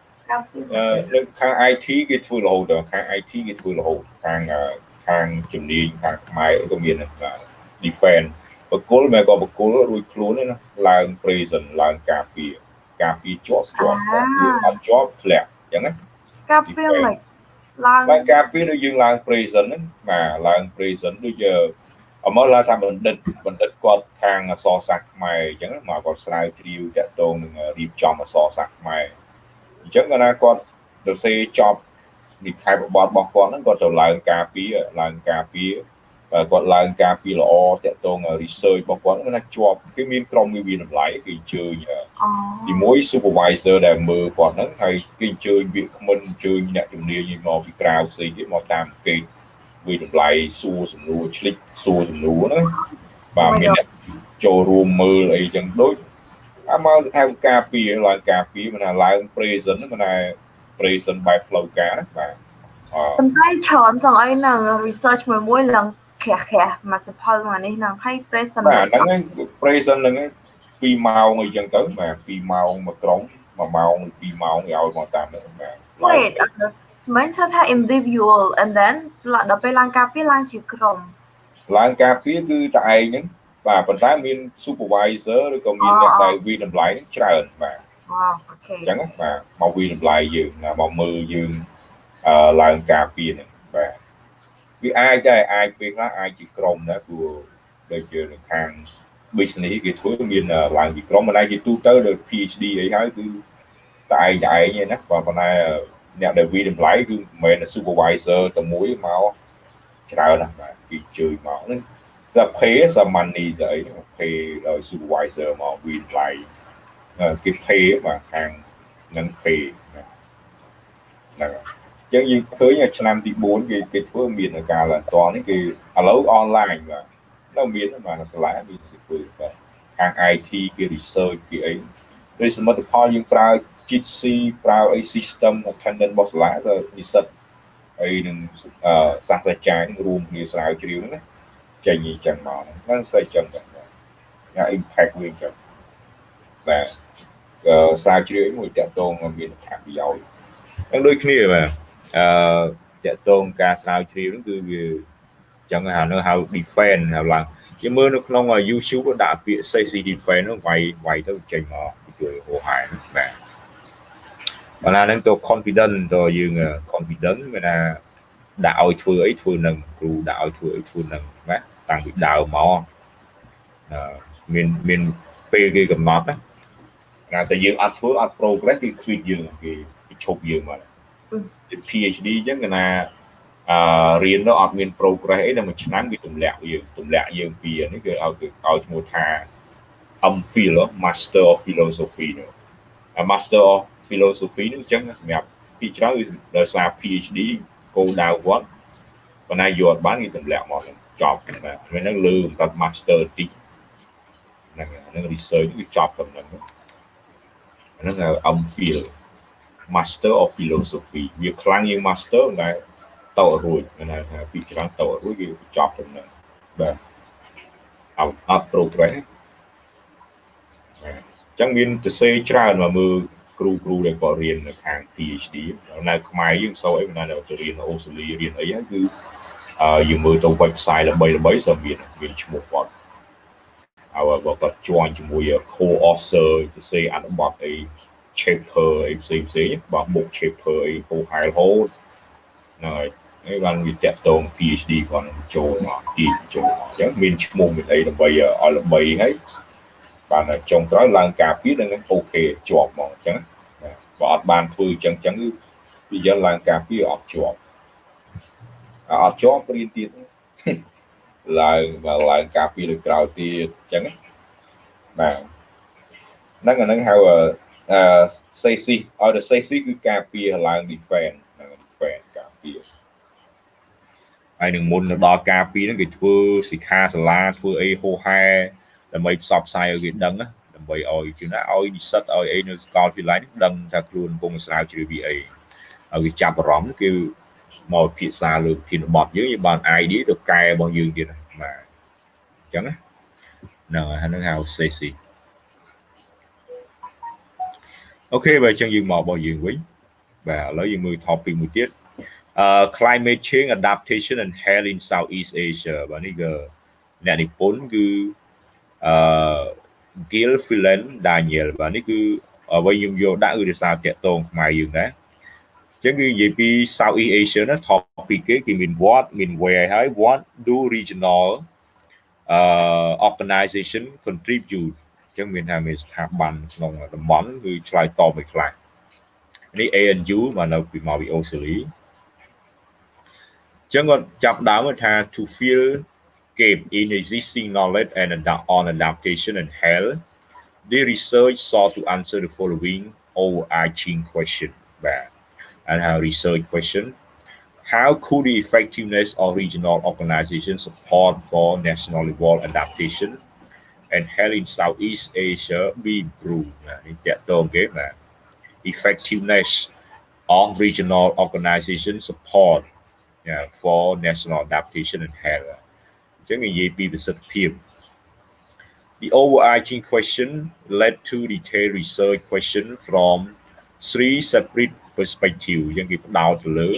នៅខាង IT គេធ្វើរហូតខាង IT គេធ្វើរហូតខាងជំនាញខាងខ្មែរក៏មានបាទ defend បកគលមិនក៏បកគលរួចខ្លួនទេណាឡើង present ឡើងការពារជាប់អត់ជាប់ធ្លាក់អញ្ចឹងណាការពារមិនឡើងការពារដូចយើងឡើង present ហ្នឹងបាទឡើង present ដូចអមឡាថាបណ្ឌិតគាត់ខាងអក្សរសាស្ត្រខ្មែរអញ្ចឹងមកគាត់ស្រាវជ្រាវតាក់ទងនឹងរៀបចំអក្សរសាស្ត្រខ្មែរអញ្ចឹងគាត់ណាគាត់ទៅសេចប់និកាយបបរបស់គាត់ហ្នឹងគាត់ទៅឡើងការពារគាត់ឡើងការពារល្អតាក់ទង research របស់គាត់ហ្នឹងណាជាប់គេមានក្រុមវិវិតម្លៃគេអញ្ជើញទីមួយ supervisor ដែលមើលគាត់ហ្នឹងហើយគេអញ្ជើញវាគ្មិនអញ្ជើញអ្នកជំនាញមកពីក្រៅផ្សេងទៀតមកតាមគេវិតម្លៃសួរសំណួរឆ្លិចសួរសំណួរហ្នឹងបាទមានអ្នកចូលរួមមើលអីចឹងដូចអាមកហៅការពារឡើងការពារមិនថាឡើង present មិនថា present បែបផ្លូវការណាបាទប៉ុន្តែច្រើនចង់អីហ្នឹង research មួយឡើង mà suppose màនេះនឹងឲ្យ present បាទហ្នឹងហើយ present ហ្នឹងហើយ2ម៉ោងអីចឹងទៅបាទ2ម៉ោងមួយក្រុម1ម៉ោងឬ2ម៉ោងឲ្យមកតាមហ្នឹងបាទ wait មិនឈរថា individual and then ដល់ពេលឡើងការពារឡើងជាក្រុមឡើងការពារគឺតែឯងហ្នឹងបាទប៉ុន្តែមាន supervisor ឬក៏មានអ្នកដែលវិតម្លៃច្រើនបាទអូខេអញ្ចឹងបាទមកវិតម្លៃយើងមកមើលយើងឡើងការពារហ្នឹងបាទវាអាចដែរអាចពេលខ្លះអាចជាក្រុមដែរព្រោះដូចជានៅខាង business គេធ្វើមានឡើងជាក្រុមមិនដែរជាទូទៅដល់ PhD អីហើយគឺតែឯងឯងណាប៉ុន្តែអ្នកដែលវិតម្លៃគឺមិនមែន supervisor តែមួយមកច្រើនណាស់បាទគេជួយមកហ្នឹងតែ pay សាមញ្ញនេះទៅpay ដោយ supervisor មកវិតម្លៃគេ pay បាទខាងនឹង pay ហ្នឹងចឹងយើងឃើញឆ្នាំទី4គេធ្វើមានការឡើងតនេះគឺឥឡូវ online បាទនៅមានបាទសាលាមានធ្វើបាទខាង IT គេ research គេអីដោយសមិទ្ធផលយើងប្រើ GC ប្រើអី system attendant របស់សាលាទៅនិស្សិតអីនឹងសាស្ត្រាចារ្យរួមគ្នាស្រាវជ្រាវហ្នឹងណាចេញអញ្ចឹងមកហ្នឹងស្អីចឹងបាទណា impact វិញចឹងបាទស្រាវជ្រាវមួយតាក់ទងមានថាប្រយោជន៍ហ្នឹងដូចគ្នាបាទតាក់ទងការស្រាវជ្រាវហ្នឹងគឺវាចឹងហៅនៅហៅ defend ហៅឡើងគេមើលនៅក្នុង YouTube ដាក់ពាក្យ safety defend ហ្នឹងវាយទៅចេញមកជួយហោហាយបាទបើណាហ្នឹងទៅ confident ទៅយើង confident មានថាដាក់ឲ្យធ្វើអីធ្វើនឹងគ្រូដាក់ឲ្យធ្វើអីធ្វើនឹងណាតាំងពីដើមមកមានពេលគេកំណត់ណាតែយើងអត់ធ្វើអត់ progress គេ quit យើងគេឈប់យើងមក PhD អញ្ចឹងគេណារៀនទៅអត់មាន progress អីដល់មួយឆ្នាំគេទម្លាក់យើងពីនេះគឺឲ្យឈ្មោះថា MPhil Master of Philosophy នោះ Master of Philosophy នោះអញ្ចឹងសម្រាប់ពីច្រើនគឺដោយសារ PhD គោលដៅគាត់ប៉ុន្តែយកអត់បានគេទម្លាក់មកចប់បាទហ្នឹងលើគាត់ Master ទីហ្នឹង research គឺចប់ប៉ុណ្ណឹងហ្នឹង MPhil Master of Philosophy វាខ្លាំងជាង Master តែតោរួចណាថាពីច្រើនតោរួចគេចប់ប៉ុណ្ណឹងបាទអត់ progress បាទអញ្ចឹងមានទៅសេច្រើនមកមើលគ្រូដែលគាត់រៀននៅខាង PhD នៅខ្មែរយើងសូវអីមិនដែរទៅរៀននៅអូស្ត្រាលីរៀនអីហ្នឹងគឺយើងមើលទៅ website ល្បីៗសូវមានឈ្មោះគាត់ហើយគាត់ join ជាមួយ co-author ទៅសេអត្ថបទអី chapter អីផ្សេងបាទ book chapter អី high hold ហើយបានវាតាក់ទង PhD គាត់ចូលមកទីចូលអញ្ចឹងមានឈ្មោះមានអីដើម្បីឲ្យល្បីហើយបានចុងក្រោយឡើងការពារនឹងអូខេជាប់មកអញ្ចឹងបើអត់បានធ្វើអញ្ចឹងគឺពីយើងឡើងការពារអត់ជាប់រៀនទៀតឡើងការពារលើក្រោយទៀតអញ្ចឹងបាទហ្នឹងហៅsafety ឲ្យតែ safety គឺការពារឡើង defend ការពារហើយនឹងមុនទៅដល់ការពារហ្នឹងគេធ្វើសិក្ខាសាលាធ្វើអីហោហែដើម្បីផ្សព្វផ្សាយឲ្យគេដឹងណាដើម្បីឲ្យជឿណាឲ្យនិស្សិតឲ្យអីនៅសាកលវិទ្យាល័យនេះដឹងថាខ្លួនកំពុងស្រាវជ្រាវពីអីឲ្យគេចាប់អារម្មណ៍គឺមកពិភាក្សាលើប្រធានបទយើងបាន idea ទៅកែរបស់យើងទៀតបាទអញ្ចឹងណាហ្នឹងហៅ safety អូខេបើអញ្ចឹងយើងមករបស់យើងវិញបាទឥឡូវយើងមើល topic មួយទៀតclimate change adaptation and health in Southeast Asia បាទនេះគឺអ្នកនិពន្ធគឺGil Phelan Daniel បាទនេះគឺអ្វីខ្ញុំយកដាក់គឺដោយសារតាក់ទងខ្មែរយើងដែរអញ្ចឹងគឺនិយាយពី Southeast Asia ណា topic គេមាន what មាន where ហើយ what do regional organization contribute អញ្ចឹងមានថាមានស្ថាប័នក្នុងតំបន់គឺឆ្លើយតបមួយខ្លះនេះ ANU មកនៅពីមកពីអូស្ត្រាលីចឹងគាត់ចាប់ដើមថា to fill gap in existing knowledge and on adaptation and health the research sought to answer the following overarching question and our research question how could the effectiveness of regional organization support for national level adaptation and health in Southeast Asia be improved តាក់ទងគេណា effectiveness of regional organization support for national adaptation and health chẳng cái gì bị sự phiền. The overarching question led to detailed research question from three separate perspectives. Chẳng cái đào từ lỡ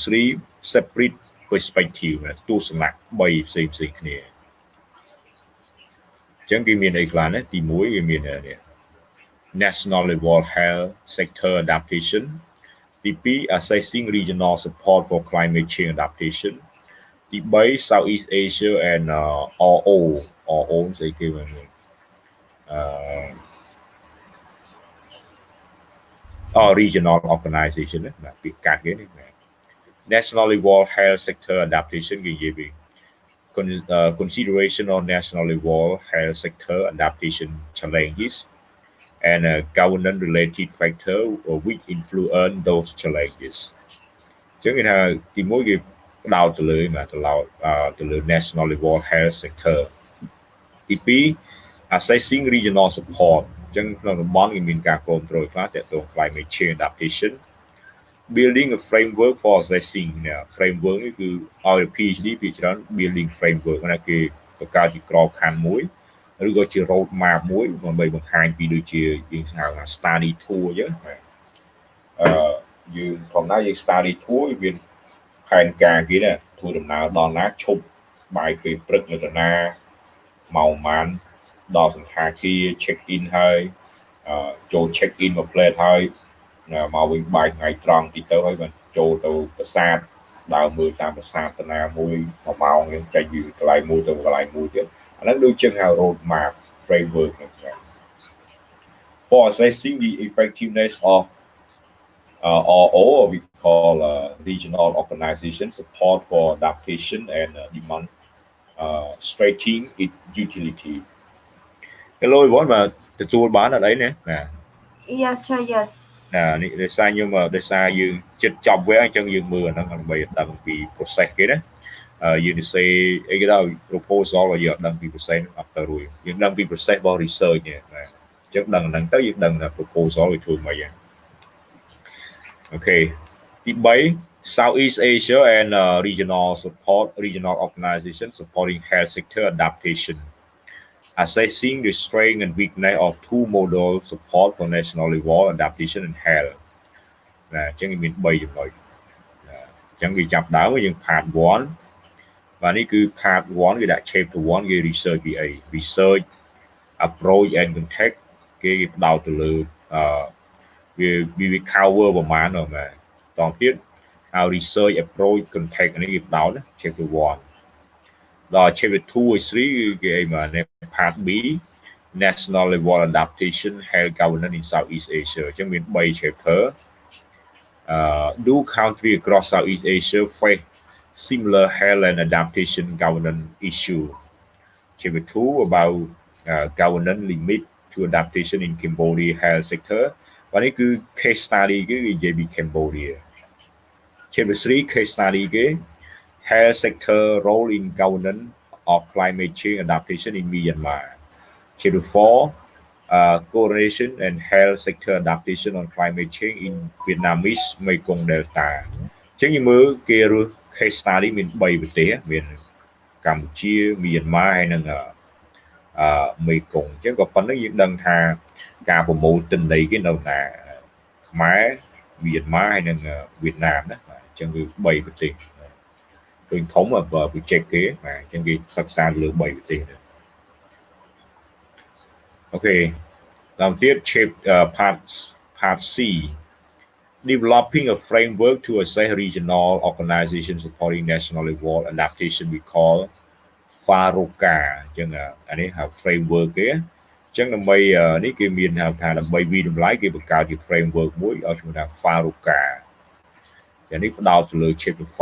three separate perspectives là tu sẵn lạc bay xem kia. Chẳng cái miền ấy là này thì mỗi cái miền này national level health sector adaptation. TP assessing regional support for climate change adaptation. Debate Southeast Asia and RO sẽ kêu là regional organization đấy là bị cắt cái này. National level health sector adaptation cái gì vậy? Consideration on national level health sector adaptation challenges and governance-related factors which influence those challenges. Chứ người ta thì mỗi cái đào từ lưỡi mà từ lưỡi national level health sector. TP assessing regional support. Chẳng là món cái mình cả control phát tại tổng climate change adaptation. Building a framework for assessing framework នេះគឺឲ្យ PhD ពីច្រើន building framework ណាគេបង្កើតជាក្របខ័ណ្ឌមួយឬក៏ជា road map មួយដើម្បីបង្ហាញពីដូចជាយើងហៅថា study tour អញ្ចឹងយើងផងណាយើង study tour វាផែនការគេណាធ្វើដំណើរដល់ណាឈប់បាយពេលព្រឹកនៅតាណាម៉ោងប៉ុន្មានដល់សន្តាគារ check in ហើយចូល check in មក plate ហើយមកវិញបាយថ្ងៃត្រង់ទីទៅហើយបានចូលទៅប្រាសាទដើរមើលតាមប្រាសាទតាណាមួយ1ម៉ោងយើងចេញពីកន្លែងមួយទៅកន្លែងមួយទៀតអាហ្នឹងដូចជាហៅ road map framework ហ្នឹង For assessing the effectiveness of RO we call regional organization support for adaptation and demonstrating its utility. Cái lối vốn mà tôi bán ở đấy nè. Yes, sure, yes. Nè, để sai nhưng mà để sai dương chết chọc với anh chân dương mưa nó còn bây đăng bị process cái đó. Dương say cái đó proposal là giờ đăng bị process after rồi. Dương đăng bị process bao research nè. Chắc đăng tới dương đăng là proposal thì thường mà vậy. Okay. Debate Southeast Asia and regional organization supporting health sector adaptation. Assessing the strength and weakness of two model support for national level adaptation and health. Chẳng mình bay dùm rồi. Chẳng vì chập đảo với những part 1. Vàនេះគឺ part 1 គេដាក់ chapter 1 គេ research ពីអី research approach and context គេផ្ដោតទៅលើវា cover ប្រហែលនោះមែនតោះទៀត our research approach context នេះគេផ្ដោត chapter 1 ដល់ chapter 2 and 3 គឺគេអីមែន part B national level adaptation health governance in Southeast Asia អញ្ចឹងមាន3 chapter do country across Southeast Asia face similar health and adaptation governance issue. Chapter 2 about governance limit to adaptation in Cambodia health sector. Và đây cứ case study cái gì về Cambodia. Chapter 3 case study cái health sector role in governance of climate change adaptation in Myanmar. Chapter 4 coordination and health sector adaptation on climate change in Vietnamese Mekong Delta. Chứ như mơ kia rồi case study មាន3ប្រទេសមានកម្ពុជាមានម៉ាហើយនិងមេគង្គអញ្ចឹងក៏ប៉ុណ្្នឹងយើងដឹងថាការប្រមូលទិន្នន័យគេនៅណាខ្មែរមានម៉ាហើយនិងវៀតណាមណាអញ្ចឹងគឺ3ប្រទេសដូចធំproject គេបាទអញ្ចឹងគេសិក្សាលើ3ប្រទេសអូខេដល់ទៀត part C developing a framework to assess regional organizations supporting national level adaptation we call FAROCA អញ្ចឹងអានេះហៅ framework គេអញ្ចឹងដើម្បីនេះគេមានហៅថាដើម្បីវិតម្លៃគេបង្កើតជា framework មួយឲ្យឈ្មោះថា FAROCA យ៉ាងនេះផ្ដោតទៅលើ chapter 5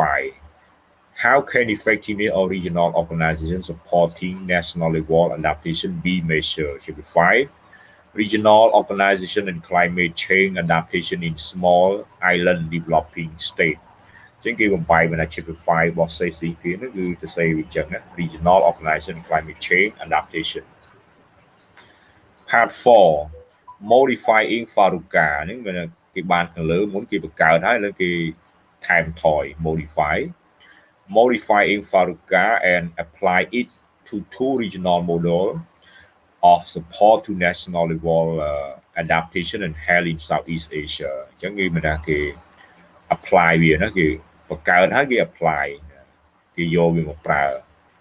How can effectiveness of regional organizations supporting national level adaptation be measured? Chapter 5 Regional organization and climate change adaptation in small island developing state. Chính cái vòng bài mà là chapter 5 của CCP nó cứ to say with chẳng regional organization and climate change adaptation. Part 4 modifying FAROCA nếu mà cái ban càng lớn muốn cái bậc cao thái lên cái time thổi modify modifying FARUCA and apply it to two regional models of support to national level adaptation and health in Southeast Asia អញ្ចឹងគេមិនថាគេ apply វាណាគេបង្កើតហើយគេ apply គេយកវាមកប្រើ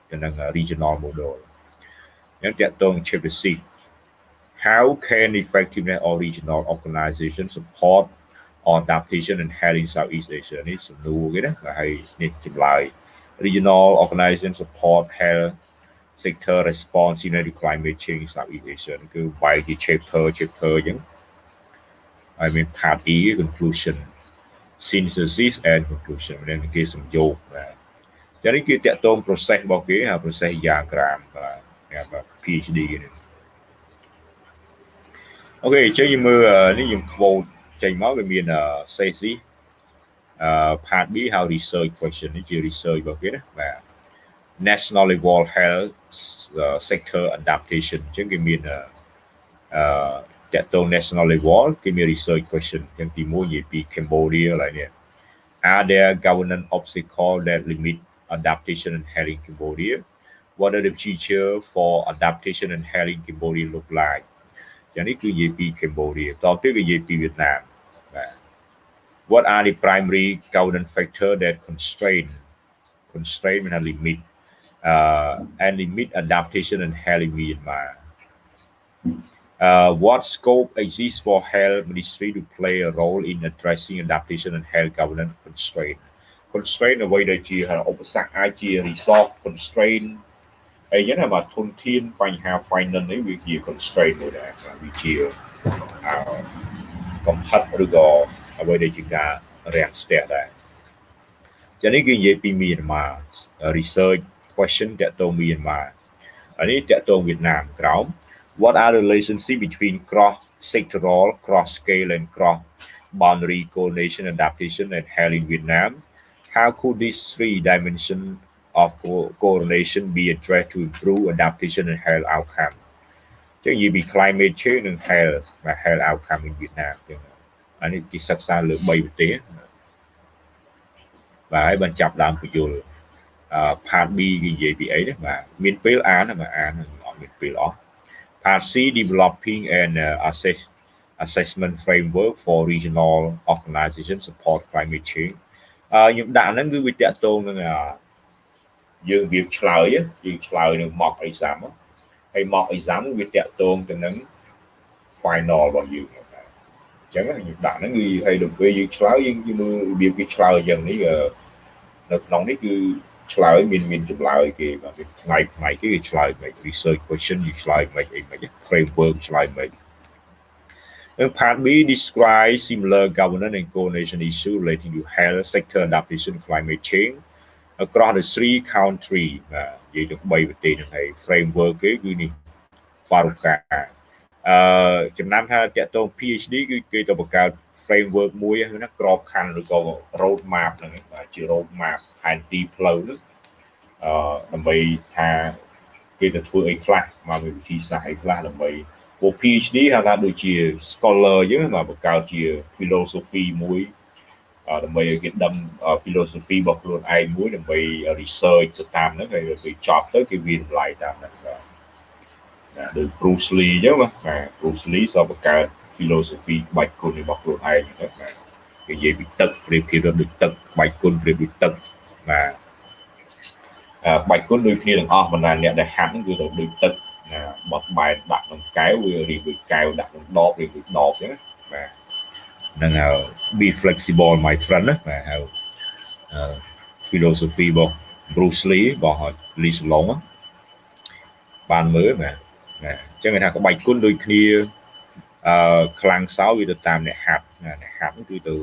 ទៅនឹង regional model អញ្ចឹងតកតង chapter 6 how can effectiveness of regional organization support on adaptation and health in Southeast Asia នេះសំណួរគេណាហើយនេះចម្លើយ regional organization support health sector response to climate change in Southeast Asia គឺបែរជា chapter អញ្ចឹងហើយមាន part E conclusion synthesis and conclusion នេះគេសំយោគបាទចឹងនេះគឺតកតង process របស់គេហៅ process diagram បាទ PhD គេនេះអូខេអញ្ចឹងយើងមើលនេះយើង quote ចេញមកវាមាន thesis part B ហៅ research question នេះជា research របស់គេណាបាទ national level health sector adaptation អញ្ចឹងគេមានតកតង national level គេមាន research question អញ្ចឹងទី1និយាយពី Cambodia ឡើយនេះ are there governance obstacles that limit adaptation and health in Cambodia what are the features for adaptation and health in Cambodia look like យ៉ាងនេះគឺនិយាយពី Cambodia តទៅគេនិយាយពីវៀតណាមបាទ what are the primary governance factors that constrain មានថា limit and limit adaptation and health in Myanmar what scope exists for health ministry to play a role in addressing adaptation and health governance constraint អ្វីដែលជាឧបសគ្គអាចជា resource constraint ហើយយ៉ាងណាបាទធនធានបញ្ហា finance នេះវាជា constraint មួយដែរវាជាកំហិតឬក៏អ្វីដែលជាការរាំងស្ទះដែរចឹងនេះគឺនិយាយពី Myanmar research question តកតង Myanmar ហើយនេះតកតងវៀតណាមក្រោម what are the relationship between cross sectoral cross scale and cross boundary coordination adaptation and health in Vietnam how could these three dimensions of coordination be addressed to improve adaptation and health outcome ចឹងនិយាយពី climate change និង health outcome in Vietnam ចឹងអានេះគេសិក្សាលើ3ប្រទេសបាទហើយបញ្ចប់ដើមពយល់part B គេនិយាយពីអីទេបាទមានពេលអានបាទអានអត់មានពេលអស់ part C developing an assessment framework for regional organization support climate change ខ្ញុំដាក់ហ្នឹងគឺវាតកតងនឹងយើងវាឆ្លើយនឹង mock exam ហើយ mock exam វាតកតងទៅនឹង final របស់យើងអញ្ចឹងខ្ញុំដាក់ហ្នឹងគឺហើយដល់ពេលយើងឆ្លើយយើងមើលរបៀបគេឆ្លើយយ៉ាងនេះនៅក្នុងនេះគឺឆ្លើយមានចម្លើយគេបាទផ្នែកគេឆ្លើយមិន research question យើងឆ្លើយមិនអីមិន framework ឆ្លើយមិនpart B describe similar governance and coordination issues relating to health sector adaptation climate change across the three countries បាទនិយាយទៅ3ប្រទេសហ្នឹងហើយ framework គេគឺនេះ FARUCA ចំណាំថាតកតង PhD គឺគេទៅបង្កើត framework មួយហ្នឹងណាក្របខ័ណ្ឌឬក៏ road map ហ្នឹងបាទជា road map ផែនទីផ្លូវហ្នឹងដើម្បីថាគេទៅធ្វើអីខ្លះមកវិធីសាស្ត្រអីខ្លះដើម្បីពួក PhD ហៅថាដូចជា scholar អញ្ចឹងបាទបង្កើតជា philosophy មួយដើម្បីឲ្យគេដឹង philosophy របស់ខ្លួនឯងមួយដើម្បី research ទៅតាមហ្នឹងហើយពេលចប់ទៅគេវាតម្លៃតាមហ្នឹងបាទដូច Bruce Lee អញ្ចឹងបាទ Bruce Lee សបង្កើត philosophy ក្បាច់គុណរបស់ខ្លួនឯងហ្នឹងបាទគេនិយាយពីទឹកប្រៀបធៀបដូចទឹកក្បាច់គុណប្រៀបដូចទឹកបាទក្បាច់គុណដូចគ្នាទាំងអស់បណ្ដាអ្នកដែលហាត់ហ្នឹងគឺទៅដូចទឹកបត់បែនដាក់ក្នុងកែវវារៀបដូចកែវដាក់ក្នុងដបរៀបដូចដបអញ្ចឹងបាទហ្នឹងហើយ be flexible my friend ណាបាទហៅ philosophy របស់ Bruce Lee របស់ Lee Salong បានមើលបាទអញ្ចឹងគេថាក្បាច់គុណដូចគ្នាខ្លាំងសោវាទៅតាមអ្នកហាត់អ្នកហាត់គឺទៅ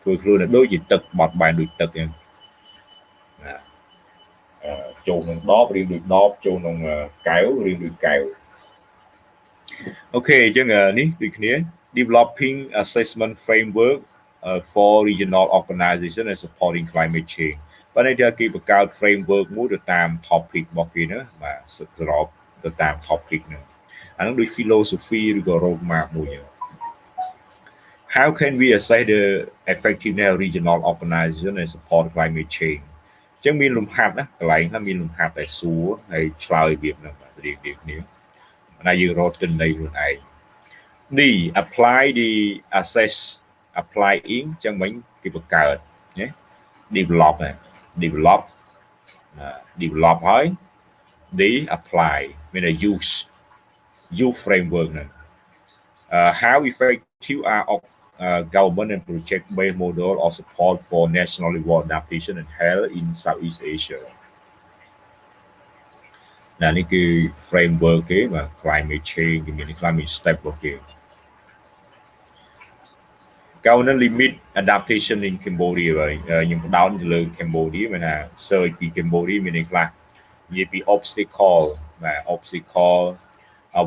ធ្វើខ្លួនដូចជាទឹកបត់បែនដូចទឹកអញ្ចឹងចូលក្នុងដបរៀងដូចដបចូលក្នុងកែវរៀងដូចកែវអូខេអញ្ចឹងនេះដូចគ្នា developing assessment framework for regional organization and supporting climate change បើនេះគេបង្កើត framework មួយទៅតាម topic របស់គេណាបាទស្របទៅតាម topic ហ្នឹងអានោះដូច philosophy ឬក៏ road map មួយ How can we assess the effectiveness of regional organization and support climate change ចឹងមានលំហាត់ណាកន្លែងហ្នឹងមានលំហាត់ដែលសួរហើយឆ្លើយវាហ្នឹងរៀងៗគ្នាណាយើងរកទិន្នន័យខ្លួនឯង D apply the assess applying ចឹងវិញគេបង្កើតណា develop ណា develop ហើយ D apply មានតែ use framework ហ្នឹងhow effective are government and project-based model of support for national level adaptation and health in Southeast Asia នេះគឺ framework គេបាទ climate change គេមាន climate step របស់គេ government limit adaptation in Cambodia ហើយខ្ញុំផ្ដោតទៅលើ Cambodia មានថា search ពី Cambodia មានន័យខ្លះនិយាយពី obstacle បាទ obstacle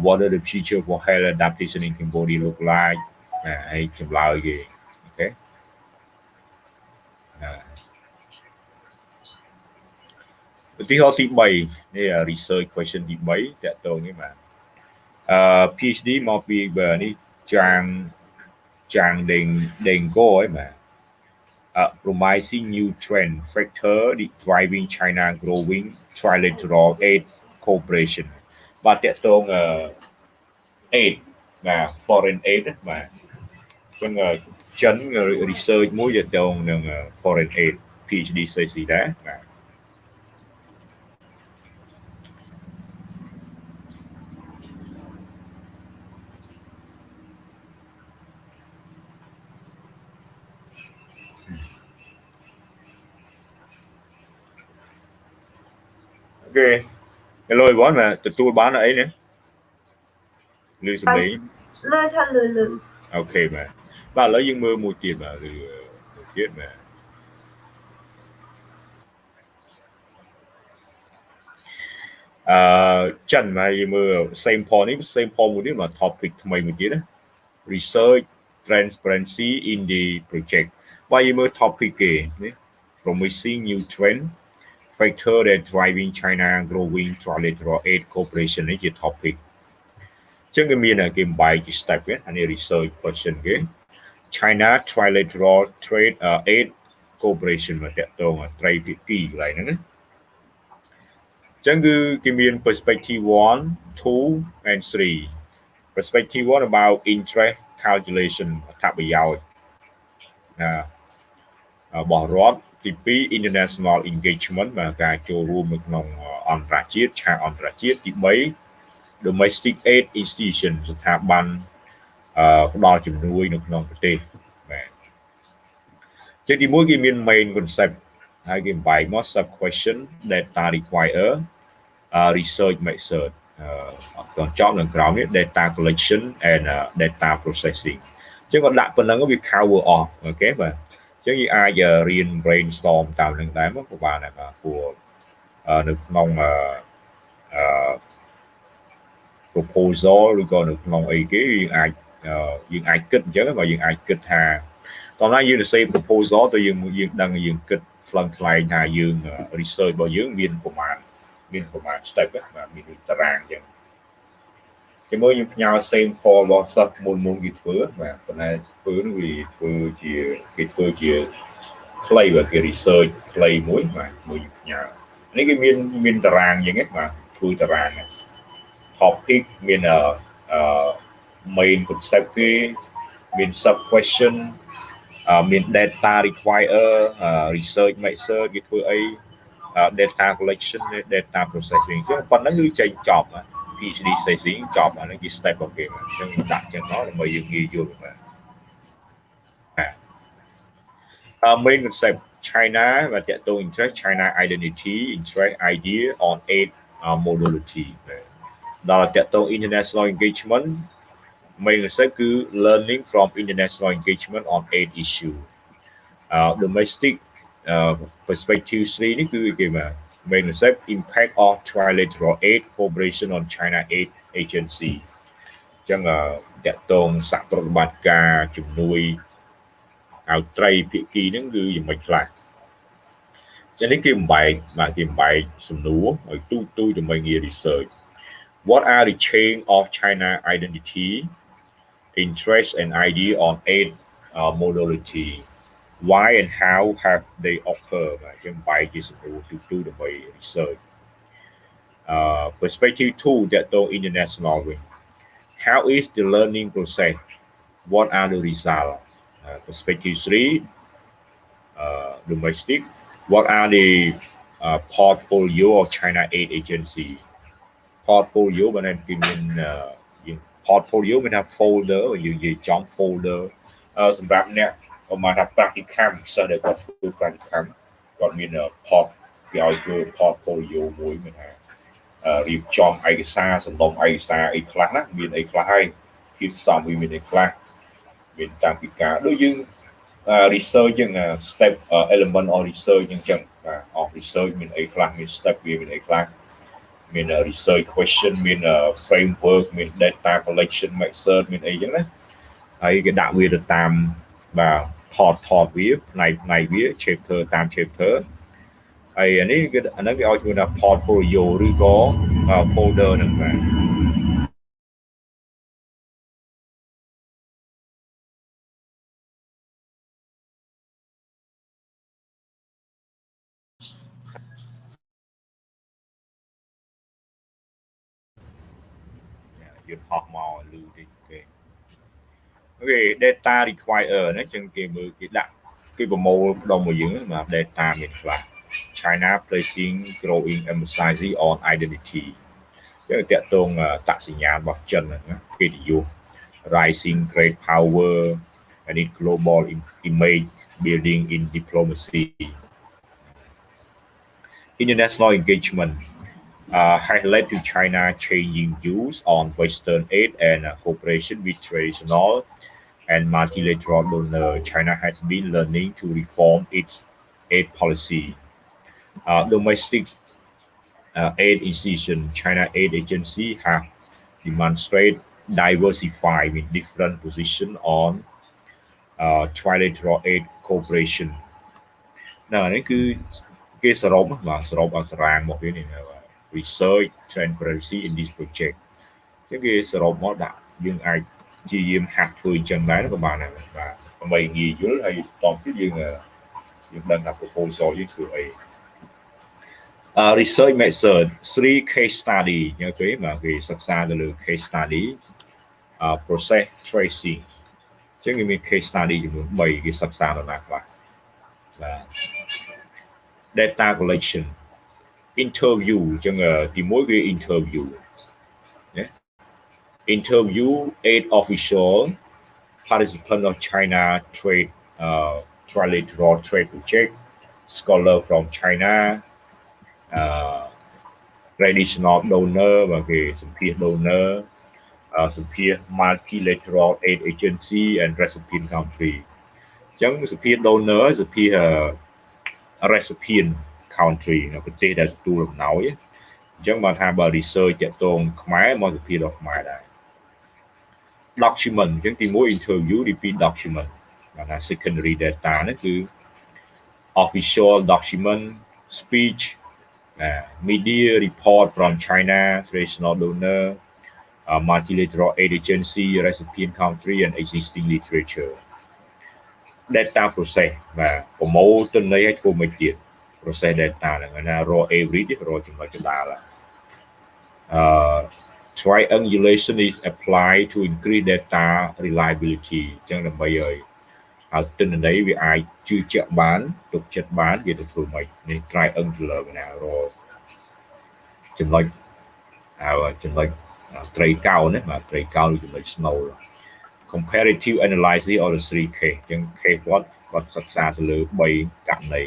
what are the future for health adaptation in Cambodia look like ហើយចម្លើយគេអូខេឧទាហរណ៍ទី3នេះ research question ទី3តកតងនេះបាទPhD មកពីនេះចាងដេងកោឯបាទ promising new trend factor driving China growing trilateral aid cooperation បាទតកតងaid បាទ foreign aid បាទចឹងចិន research មួយតកតងនឹង foreign aid PhD thesis ដែរបាទអូខេ Hello everyone ទទួលបានអីនេះលឺសំឡេងលឺឆាលឺអូខេបាទឥឡូវយើងមើលមួយទៀតបាទមួយទៀតបាទចិនមកយើងមើល sample នេះ sample មួយទៀតមក topic ថ្មីមួយទៀតណា research transparency in the project បាទយើងមើល topic គេនេះ promising new trend factor that driving China growing trilateral aid cooperation នេះជា topic ចឹងគេមានគេបំបែកជា step គេអានេះ research question គេ China trilateral trade aid cooperation មកតកតងត្រីភាគីកន្លែងហ្នឹងណាចឹងគឺគេមាន perspective 1 2 and 3 perspective 1 about interest calculation អត្ថប្រយោជន៍របស់រដ្ឋទី2 international engagement បាទការចូលរួមនៅក្នុងអន្តរជាតិឆាកអន្តរជាតិទី3 domestic aid institution ស្ថាប័នផ្ដល់ជំនួយនៅក្នុងប្រទេសបាទជាទី1គេមាន main concept ហើយគេបែកមក sub question data require research method ចប់នៅក្រោមនេះ data collection and data processing អញ្ចឹងគាត់ដាក់ប៉ុណ្ណឹងវា cover អស់អូខេបាទចឹងយើងអាចរៀន brainstorm តាមនឹងដែរមកក៏បានដែរបាទព្រោះនៅក្នុង proposal ឬក៏នៅក្នុងអីគេយើងអាចគិតអញ្ចឹងបាទយើងអាចគិតថាតោះណាយើងទៅសេ proposal ទៅយើងដឹងយើងគិតថ្លឹងថ្លែងថាយើង research របស់យើងមានប្រមាណ step បាទមានតារាងអញ្ចឹងជាមួយយើងផ្ញើ sample របស់សិស្សមុនគេធ្វើបាទប៉ុន្តែធ្វើនោះវាធ្វើជាខ្លីបាទគេ research ខ្លីមួយបាទមួយផ្ញើនេះគេមានតារាងអញ្ចឹងបាទធ្វើតារាង topic មាន main concept គេមាន sub question មាន data require research method គេធ្វើអី data collection data processing ចឹងប៉ុណ្ណឹងគឺចេញចប់ PhD thesis ចប់អានេះគេ step របស់គេអញ្ចឹងដាក់ចឹងមកដើម្បីយើងងាយយល់បាទmain concept China បាទតកតង interest China identity interest idea on 8 modality ដល់តកតង international engagement main concept គឺ learning from international engagement on 8 issue domestic perspective 3 នេះគឺគេបាទ main concept impact of trilateral aid cooperation on China aid agency អញ្ចឹងតកតងសហប្រតិបត្តិការជំនួយឲ្យត្រីភាគីហ្នឹងគឺយ៉ាងម៉េចខ្លះចឹងនេះគេបំបែកសំណួរឲ្យទូដើម្បីងាយ research what are the chain of China identity interest and idea on 8 modality why and how have they occurred just by this to the way research perspective 2 that do international way how is the learning process what are the results perspective 3 domestic what are the portfolio of China aid agency portfolio bên em tìm nhìn portfolio bên em folder อยู่ trong folder สำหรับเนี่ยประมาณpracticum แสดงว่าคือ practicum ก็มีport គេឲ្យធ្វើ portfolio មួយមានថារៀបចំឯកសារសំណុំឯកសារអីខ្លះណាមានអីខ្លះហើយភាពសំវាមានអីខ្លះមានតាមពីការដូចយើងresearch យើង step element of research អញ្ចឹងបាទ of research មានអីខ្លះមាន step វាមានអីខ្លះមាន research question មាន framework មាន data collection method មានអីចឹងណាហើយគេដាក់វាទៅតាមបាទថតវាផ្នែកវា chapter តាម chapter ហើយអានេះគេអាហ្នឹងគេឲ្យឈ្មោះថា portfolio ឬក៏ folder ហ្នឹងបាទយើងហោះមកលឺតិចគេOkay, data require ណាចឹងគេមើលគេដាក់គេប្រមូលផ្ដុំមកយើងបាទ data មានខ្លះ China placing growing emphasis on identity ចឹងតាក់ទងតសញ្ញាណរបស់ចិនណាកិត្តិយស rising great power and global image building in diplomacy international engagement has led to China changing views on Western aid and cooperation with traditional and multilateral donor. China has been learning to reform its aid policy. Domestic aid institution, China Aid Agency, have demonstrated diversified with different position on trilateral aid cooperation. នេះគឺគេសរុបបាទសរុបអក្សរាមកវានេះ research transparency in this project ចឹងគេសរុបមកដាក់យើងអាចជាយាមហាក់ធ្វើអញ្ចឹងដែរក៏បានដែរបាទដើម្បីងាយយល់ហើយតទៅយើងដឹងថា proposal យើងធ្វើអី research method 3 case study ញ៉ឹងគេបាទគេសិក្សាទៅលើ case study process tracing ចឹងគេមាន case study ចំនួន3គេសិក្សាដល់ណាខ្លះបាទ data collection interview ចឹងទីមួយវា interview ណា interview 8 official participant of China trade trilateral trade project scholar from China traditional donor và cái សម្ភាស donor សម្ភាស multilateral aid agency and recipient country ចឹងសម្ភាស donor សម្ភាស recipient country នៅប្រទេសដែលទទួលអំណោយអញ្ចឹងបានថាបើ research តាក់ទងខ្មែរមកសម្ភាសដល់ខ្មែរដែរ document អញ្ចឹងទី1 interview ទី2 document បានថា secondary data ហ្នឹងគឺ official document speech media report from China traditional donor multilateral aid agency recipient country and existing literature data process បាទប្រមូលទិន្នន័យឲ្យធ្វើមិនទៀត process data ហ្នឹងណា raw average រកចំណុចកណ្ដាលtriangulation is applied to increase data reliability អញ្ចឹងដើម្បីឲ្យទិន្នន័យវាអាចជឿជាក់បានទុកចិត្តបានវាទៅធ្វើម៉េចនេះ triangular ណារកចំណុចត្រីកោណណាបាទត្រីកោណឬចំណុច snow comparative analysis of the 3 case អញ្ចឹង case គាត់សិក្សាទៅលើ3ករណី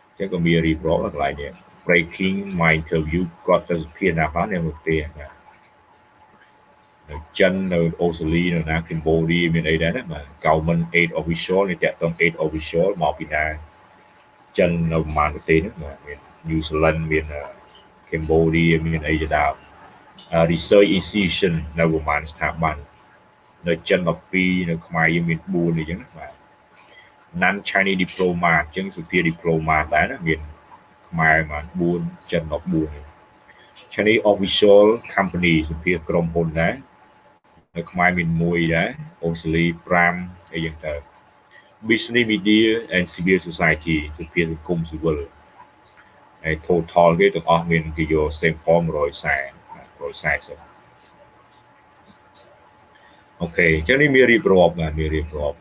អញ្ចឹងក៏មាន report កន្លែងនេះ breaking my interview គាត់ទៅពិភាក្សាបាននៅប្រទេសណានៅចិននៅអូស្ត្រាលីនៅណា Cambodia មានអីដែរណាបាទ government aid official នេះតាក់ទង aid official មកពីណាចិននៅប្រមាណប្រទេសហ្នឹងបាទមាន New Zealand មាន Cambodia មានអីជាដើមresearch institution នៅប្រមាណស្ថាប័ននៅចិន12នៅខ្មែរយើងមាន4អីចឹងណាបាទ non Chinese diplomat អញ្ចឹងសុភា diplomat ដែរណាមានខ្មែរប្រហែល4ចិន14 Chinese official company សុភាក្រុមហ៊ុនដែរ នៅខ្មែរមានមួយដែរអូស្ត្រាលី5អីយ៉ាងទៅ Business Media and Civil Society សុភាសង្គមស៊ីវិលហើយ total គេទាំងអស់មានគេយក sample 140អូខេអញ្ចឹងនេះមានរៀបរាប់ណាមានរៀបរាប់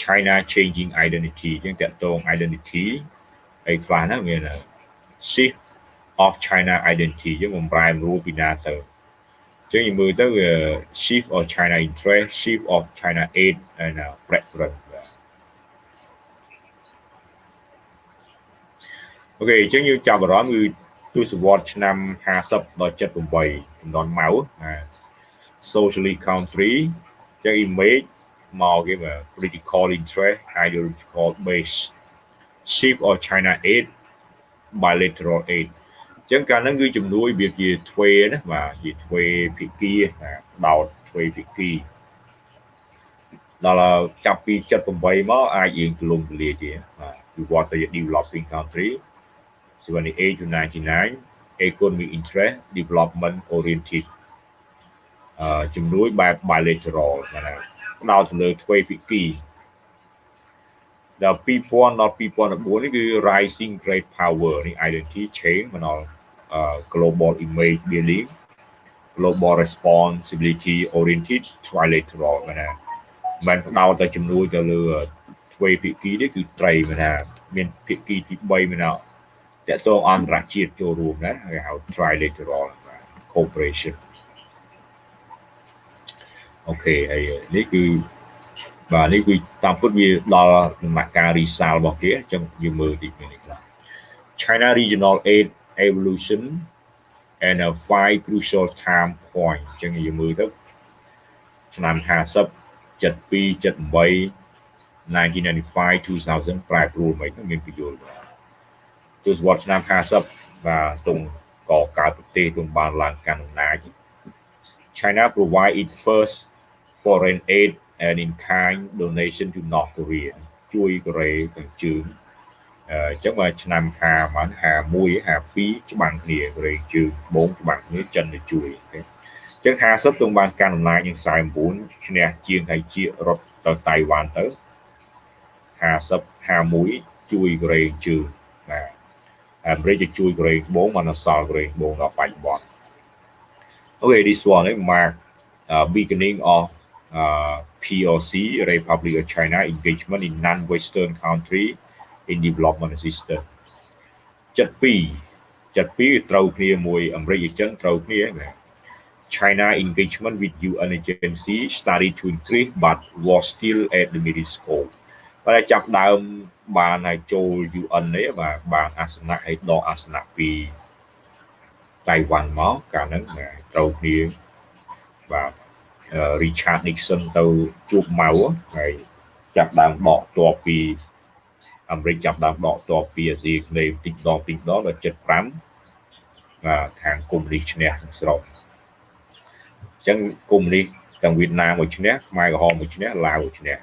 China changing identity អញ្ចឹងតកតង identity អីខ្លះណាមាន shift of China identity យើងបំប្រែប្រួលពីណាទៅអញ្ចឹងយើងមើលទៅវា shift of China interest shift of China aid and preference អូខេអញ្ចឹងយើងចាប់អារម្មណ៍គឺទសវត្សរ៍ឆ្នាំ50ដល់78ចំនួនម៉ៅណា socialist country អញ្ចឹង image មកគេមក political interest ideological base shift of China aid bilateral aid អញ្ចឹងកាលហ្នឹងគឺជំនួយវាជាទ្វេណាបាទជាទ្វេភាគីណាដោតទ្វេភាគីដល់ចាប់ពី78មកអាចយើងទលំទលាយទៀតបាទវិវត្តទៅ developing country 78 to 99 economic interest development oriented ជំនួយបែប bilateral ណាផ្ដោតទៅលើទ្វេភាគីដល់2000ដល់2014នេះគឺ rising great power នេះ identity change មកដល់ global image building global responsibility oriented trilateral ណាមិនផ្ដោតតែជំនួយទៅលើទ្វេភាគីនេះគឺត្រីណាមានភាគីទី3ណាតកតងអន្តរជាតិចូលរួមណាគេហៅ trilateral cooperation អូខេហើយនេះគឺបាទនេះគឺតាមពិតវាដល់ដំណាក់កាលរីសាលរបស់គេអញ្ចឹងយើងមើលទីនេះខ្លះ China regional aid evolution and 5 crucial time point អញ្ចឹងយើងមើលទៅឆ្នាំ50 72 78 1995 2000ប្រែប្រួលមិនមានប្រយោជន៍ទស្សវត្សឆ្នាំ50បាទទងកកើតប្រទេសទងបានឡើងកាន់អំណាច China provide its first foreign aid and in kind donation to North Korea ជួយកូរ៉េខាងជើងអញ្ចឹងមកឆ្នាំ51 52ច្បាំងគ្នាកូរ៉េជើងត្បូងច្បាំងគ្នាចិនទៅជួយអញ្ចឹង50ទងបានកាន់អំណាចនឹង49ឈ្នះជាងហើយជារត់ទៅតៃវ៉ាន់ទៅ50 51ជួយកូរ៉េជើងណាអាមេរិកទៅជួយកូរ៉េត្បូងមកដល់សល់កូរ៉េត្បូងដល់បច្ចុប្បន្ន Okay, this one mark beginning of PRC Republic of China engagement in non-Western country in development assistance 72ត្រូវគ្នាមួយអាមេរិកចិនត្រូវគ្នាណា China engagement with UN agency started to increase but was still at the middle scope តែចាប់ដើមបានឲ្យចូល UN នេះបានអាសនៈឲ្យដកអាសនៈពីតៃវ៉ាន់មកកាលហ្នឹងត្រូវគ្នាបាទ Richard Nixon ទៅជួបម៉ៅហើយចាប់ដើមដកតបពីអាមេរិកចាប់ដើមដកតបពីអាស៊ីអាគ្នេយ៍តិចដល់ដល់75បាទខាងកុម្មុយនីសឈ្នះស្រុកអញ្ចឹងកុម្មុយនីសទាំងវៀតណាមមួយឈ្នះខ្មែរក្រហមមួយឈ្នះឡាវមួយឈ្នះ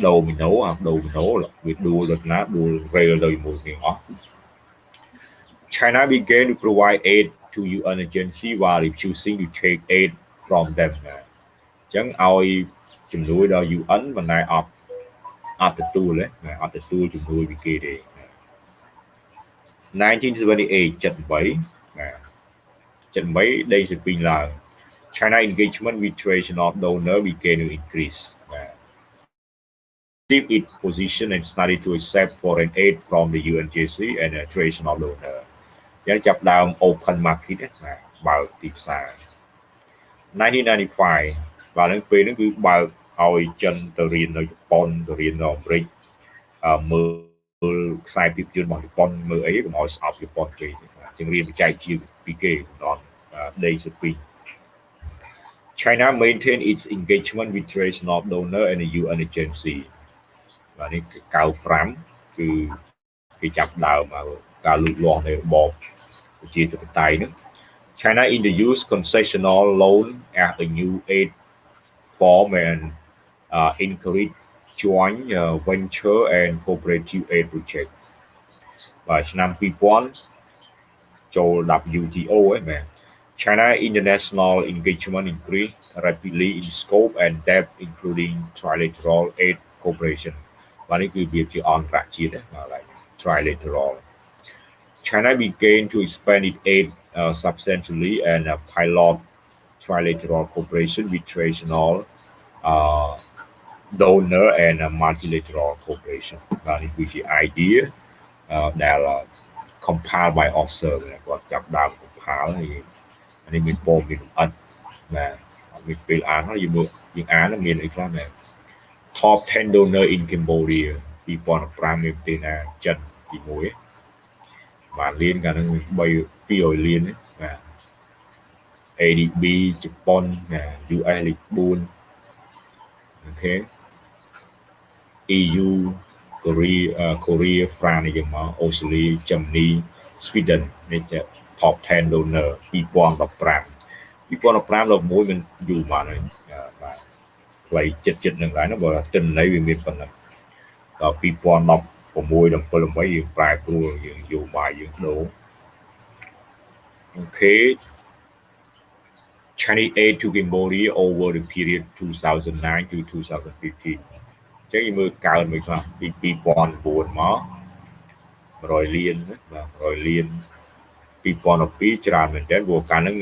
ដូមីណូវាដួលដូចណាដួលរេលទៅមួយគ្នាអស់ China began to provide aid to UN agency while refusing to take aid from them អញ្ចឹងឲ្យជំនួយដល់ UN មិនដែលអត់ទទួលទេអត់ទទួលជំនួយពីគេទេ1978 78ដេស៊ីពីងឡើង China engagement with traditional donor began to increase keep its position and started to accept foreign aid from the UNGC and traditional donor យ៉ាងចាប់ដើម open market ណាបើកទីផ្សារ1995បាទនឹងពេលហ្នឹងគឺបើកឲ្យចិនទៅរៀននៅជប៉ុនទៅរៀននៅអាមេរិកមើលខ្សែភាពយន្តរបស់ជប៉ុនមើលអីកុំឲ្យស្អប់ជប៉ុនទេចឹងរៀនបច្ចេកវិទ្យាពីគេដល់ដេស៊ីពី China maintain its engagement with traditional donor and the UN agency បាទនេះ95គឺគេចាប់ដើមការលូតលាស់នៃរបបប្រជាធិបតេយ្យហ្នឹង China introduced concessional loan as a new aid form and encourage joint venture and cooperative aid project បាទឆ្នាំ2000ចូល WTO ហ្នឹងមែន China international engagement increased rapidly in scope and depth, including trilateral aid cooperation. Và đâyคือviệc on track chia đấy, like trilateral. China began to expand its aid substantially and pilot trilateral cooperation with traditional donor and multilateral cooperation. Và đâyคือidea that compiled by author គាត់ចាប់ដើម compile អានេះមានពណ៌មានអត់ណាមានពេលអានហើយយើងអានមានអីខ្លះណា top 10 donor in Cambodia 2005មានប្រទេសណាចិនទី1បានលានកាលហ្នឹង200លានណា ADB ជប៉ុនណា US លេខ4អូខេ EU Korea France នេះយកមក Australia Germany Sweden នេះជា top 10 donor 2015លោកមួយមិនយូរមកហើយបាទផ្លៃចិត្តនឹងដែរណាបើទិន្នន័យវាមានប៉ុណ្ណឹងដល់2016 17យើងប្រែប្រួលយើងយោបាយយើងដូរអូខេ Chinese aid to Cambodia over the period 2009 to 2015 ចឹងយើងមើលកើនមួយខ្លះពី2009មក100លានបាទ100លាន2012ច្រើនមែនទែនព្រោះកាលហ្នឹង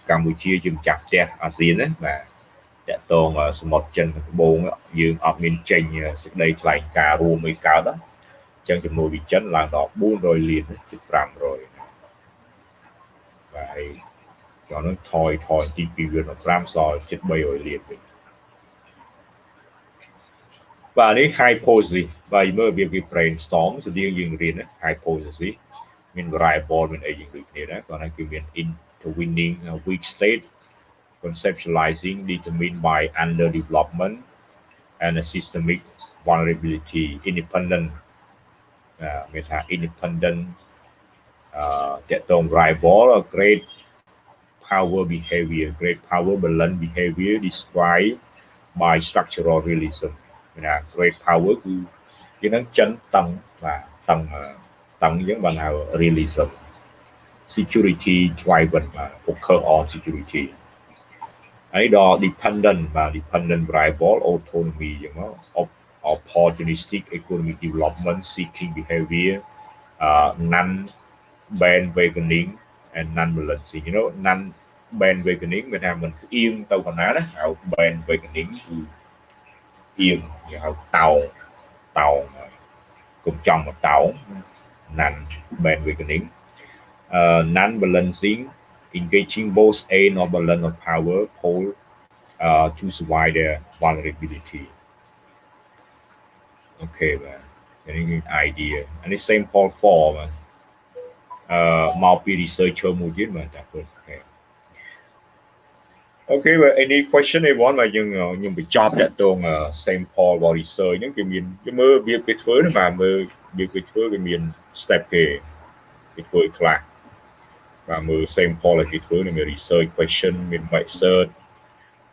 កម្ពុជាជាម្ចាស់ផ្ទះអាស៊ានណាបាទតាក់ទងសមុទ្រចិនត្បូងយើងអត់មានចេញសេចក្តីថ្លែងការណ៍រួមអីកើតអញ្ចឹងចំនួនវិចិនឡើងដល់400លានជិត500បាទហើយចូលនោះថយទី2015សល់ជិត300លានវិញបាទនេះ hypothesis បាទមើលវា brainstorm ស្តៀងយើងរៀន hypothesis មាន variable មានអីយ៉ាងដូចគ្នាដែរគាត់ហ្នឹងគឺមាន intervening weak state conceptualizing determined by underdevelopment and a systemic vulnerability independent មានថា independent តាក់ទង variable great power balance behavior described by structural realism មានថា great power គឺយើងនឹងចិនតឹងបាទតឹងអញ្ចឹងបានហៅ realism security driven បាទ focus on security ហើយដល់ dependent variable autonomy អញ្ចឹងមក opportunistic economic development seeking behavior non bandwagoning and non balancing non bandwagoning មានថាមិនផ្អៀងទៅកណ្ដាលណាហៅ bandwagoning គឺផ្អៀងគេហៅតោងកុំចង់មកតោង non bandwagoning non balancing engaging both a nor balance of power pole to survive their vulnerability okay បាទនេះគឺ idea អានេះ sample form មកពី researcher មួយទៀតបាទតាគាត់Okay, well, any question anyone មកខ្ញុំបញ្ចប់តាក់ទង sample របស់ research ហ្នឹងគឺមានគេមើលវាគេធ្វើបាទមើលវាគេធ្វើវាមាន step គេធ្វើខ្លះបាទមើល sample គេធ្វើមាន research question មាន method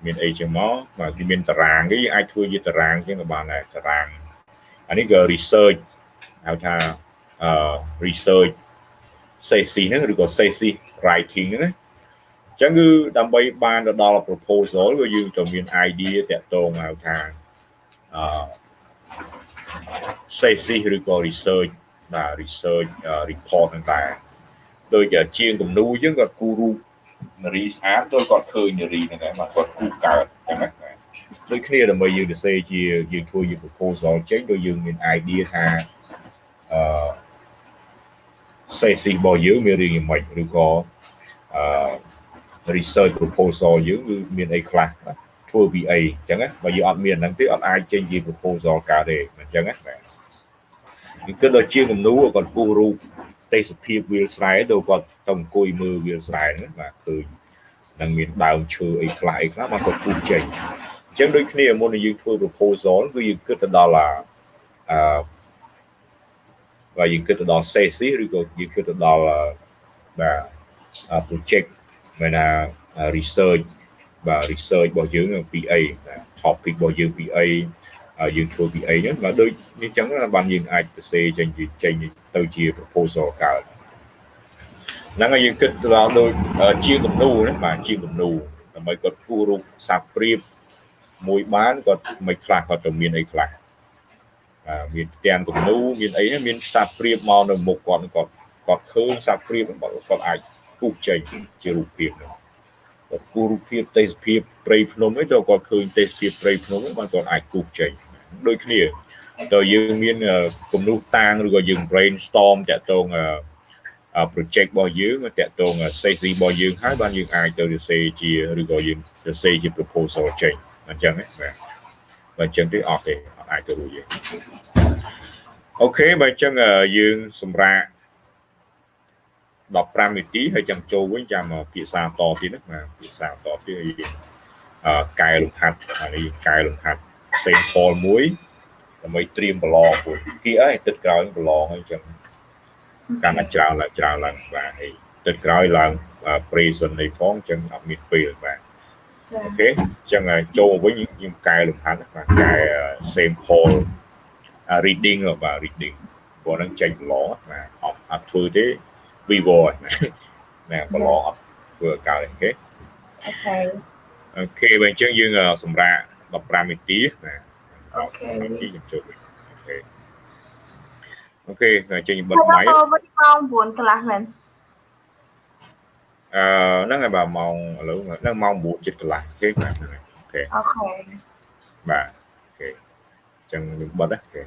មានអីចឹងមកបាទវាមានតារាងគេអាចធ្វើជាតារាងចឹងក៏បានដែរតារាងអានេះគឺ research ហៅថាresearch thesis ហ្នឹងឬក៏ thesis writing ហ្នឹងណាចឹងគឺដើម្បីបានទៅដល់ proposal គឺយើងត្រូវមាន idea តាក់ទងហៅថាthesis ឬក៏ research បាទ research report ហ្នឹងដែរដូចជាងគំនូរចឹងគាត់គូររូបនារីស្អាតទៅគាត់ឃើញនារីហ្នឹងដែរបាទគាត់គូកើតចឹងណាដូចគ្នាដើម្បីយើងទៅសេជាយើងធ្វើជា proposal ចេញដូចយើងមាន idea ថាthesis របស់យើងមានរឿងយ៉ាងម៉េចឬក៏research proposal យើងគឺមានអីខ្លះធ្វើពីអីអញ្ចឹងណាបើយើងអត់មានហ្នឹងទេអត់អាចចេញជា proposal កើតទេអញ្ចឹងណាបាទគឺគិតដល់ជាងគំនូរគាត់គូររូបទេសភាពវាលស្រែទៅគាត់ទៅអង្គុយមើលវាលស្រែហ្នឹងបាទឃើញនឹងមានដើមឈើអីខ្លះបាទគាត់គូចេញអញ្ចឹងដូចគ្នាមុននឹងយើងធ្វើ proposal គឺយើងគិតទៅដល់បាទយើងគិតទៅដល់ thesis ឬក៏យើងគិតទៅដល់បាទ project មានថា research បាទ research របស់យើងពីអី topic របស់យើងពីអីយើងធ្វើពីអីហ្នឹងបាទដូចនេះចឹងបានយើងអាចសរសេរចេញទៅជា proposal កើត ហ្នឹងហើយយើងគិតដល់ដូចជាគំនូណាបាទជាគំនូដើម្បីគាត់គូររូបសត្វព្រាបមួយបានគាត់មិនខ្លះគាត់ទៅមានអីខ្លះមានផ្ទាំងគំនូមានអីមានសត្វព្រាបមកនៅមុខគាត់ឃើញសត្វព្រាបគាត់អាចគូសចេញជារូបភាពហ្នឹងគាត់គូររូបភាពទេសភាពព្រៃភ្នំឯងទៅគាត់ឃើញទេសភាពព្រៃភ្នំហ្នឹងគាត់អាចគូសចេញដូចគ្នាតើយើងមានគំនូតាងឬក៏យើង brainstorm តាក់ទងproject របស់យើងតាក់ទង safety របស់យើងហើយបានយើងអាចទៅសរសេរជាឬក៏យើងសរសេរជា proposal ចេញអញ្ចឹងណាបាទបើអញ្ចឹងទេអត់ទេអត់អាចទៅរួចទេអូខេបើអញ្ចឹងយើងសម្រាប់15នាទីហើយចាំចូលវិញចាំភាសាតទៀតណាបាទភាសាតទៀតយើងកែលំហាត់អានេះកែលំហាត់ sample មួយដើម្បីត្រៀមប្រឡងមួយគៀអីទឹកក្រោយប្រឡងអញ្ចឹងកាន់តែច្រើនឡើងបាទហើយទឹកក្រោយឡើង present នេះផងអញ្ចឹងអត់មានពេលបាទអូខេអញ្ចឹងចូលវិញយើងកែលំហាត់បាទកែ sample reading បាទ reading ព្រោះហ្នឹងចេញប្រឡងបាទអត់ធ្វើទេ vivo ណាប្រឡងអត់ធ្វើកៅអូខេអូខេបើអញ្ចឹងយើងសម្រាប់15នាទីណាអូខេខ្ញុំចូលវិញអូខេចេញបិទម៉ៃចូលវិញម៉ោង 9 កន្លះមែនហ្នឹងហើយបាទម៉ោងឥឡូវហ្នឹងម៉ោង 9 ជិតកន្លះគេបាទអូខេបាទអូខេបាទអូខេអញ្ចឹងយើងបិទណាអូខេ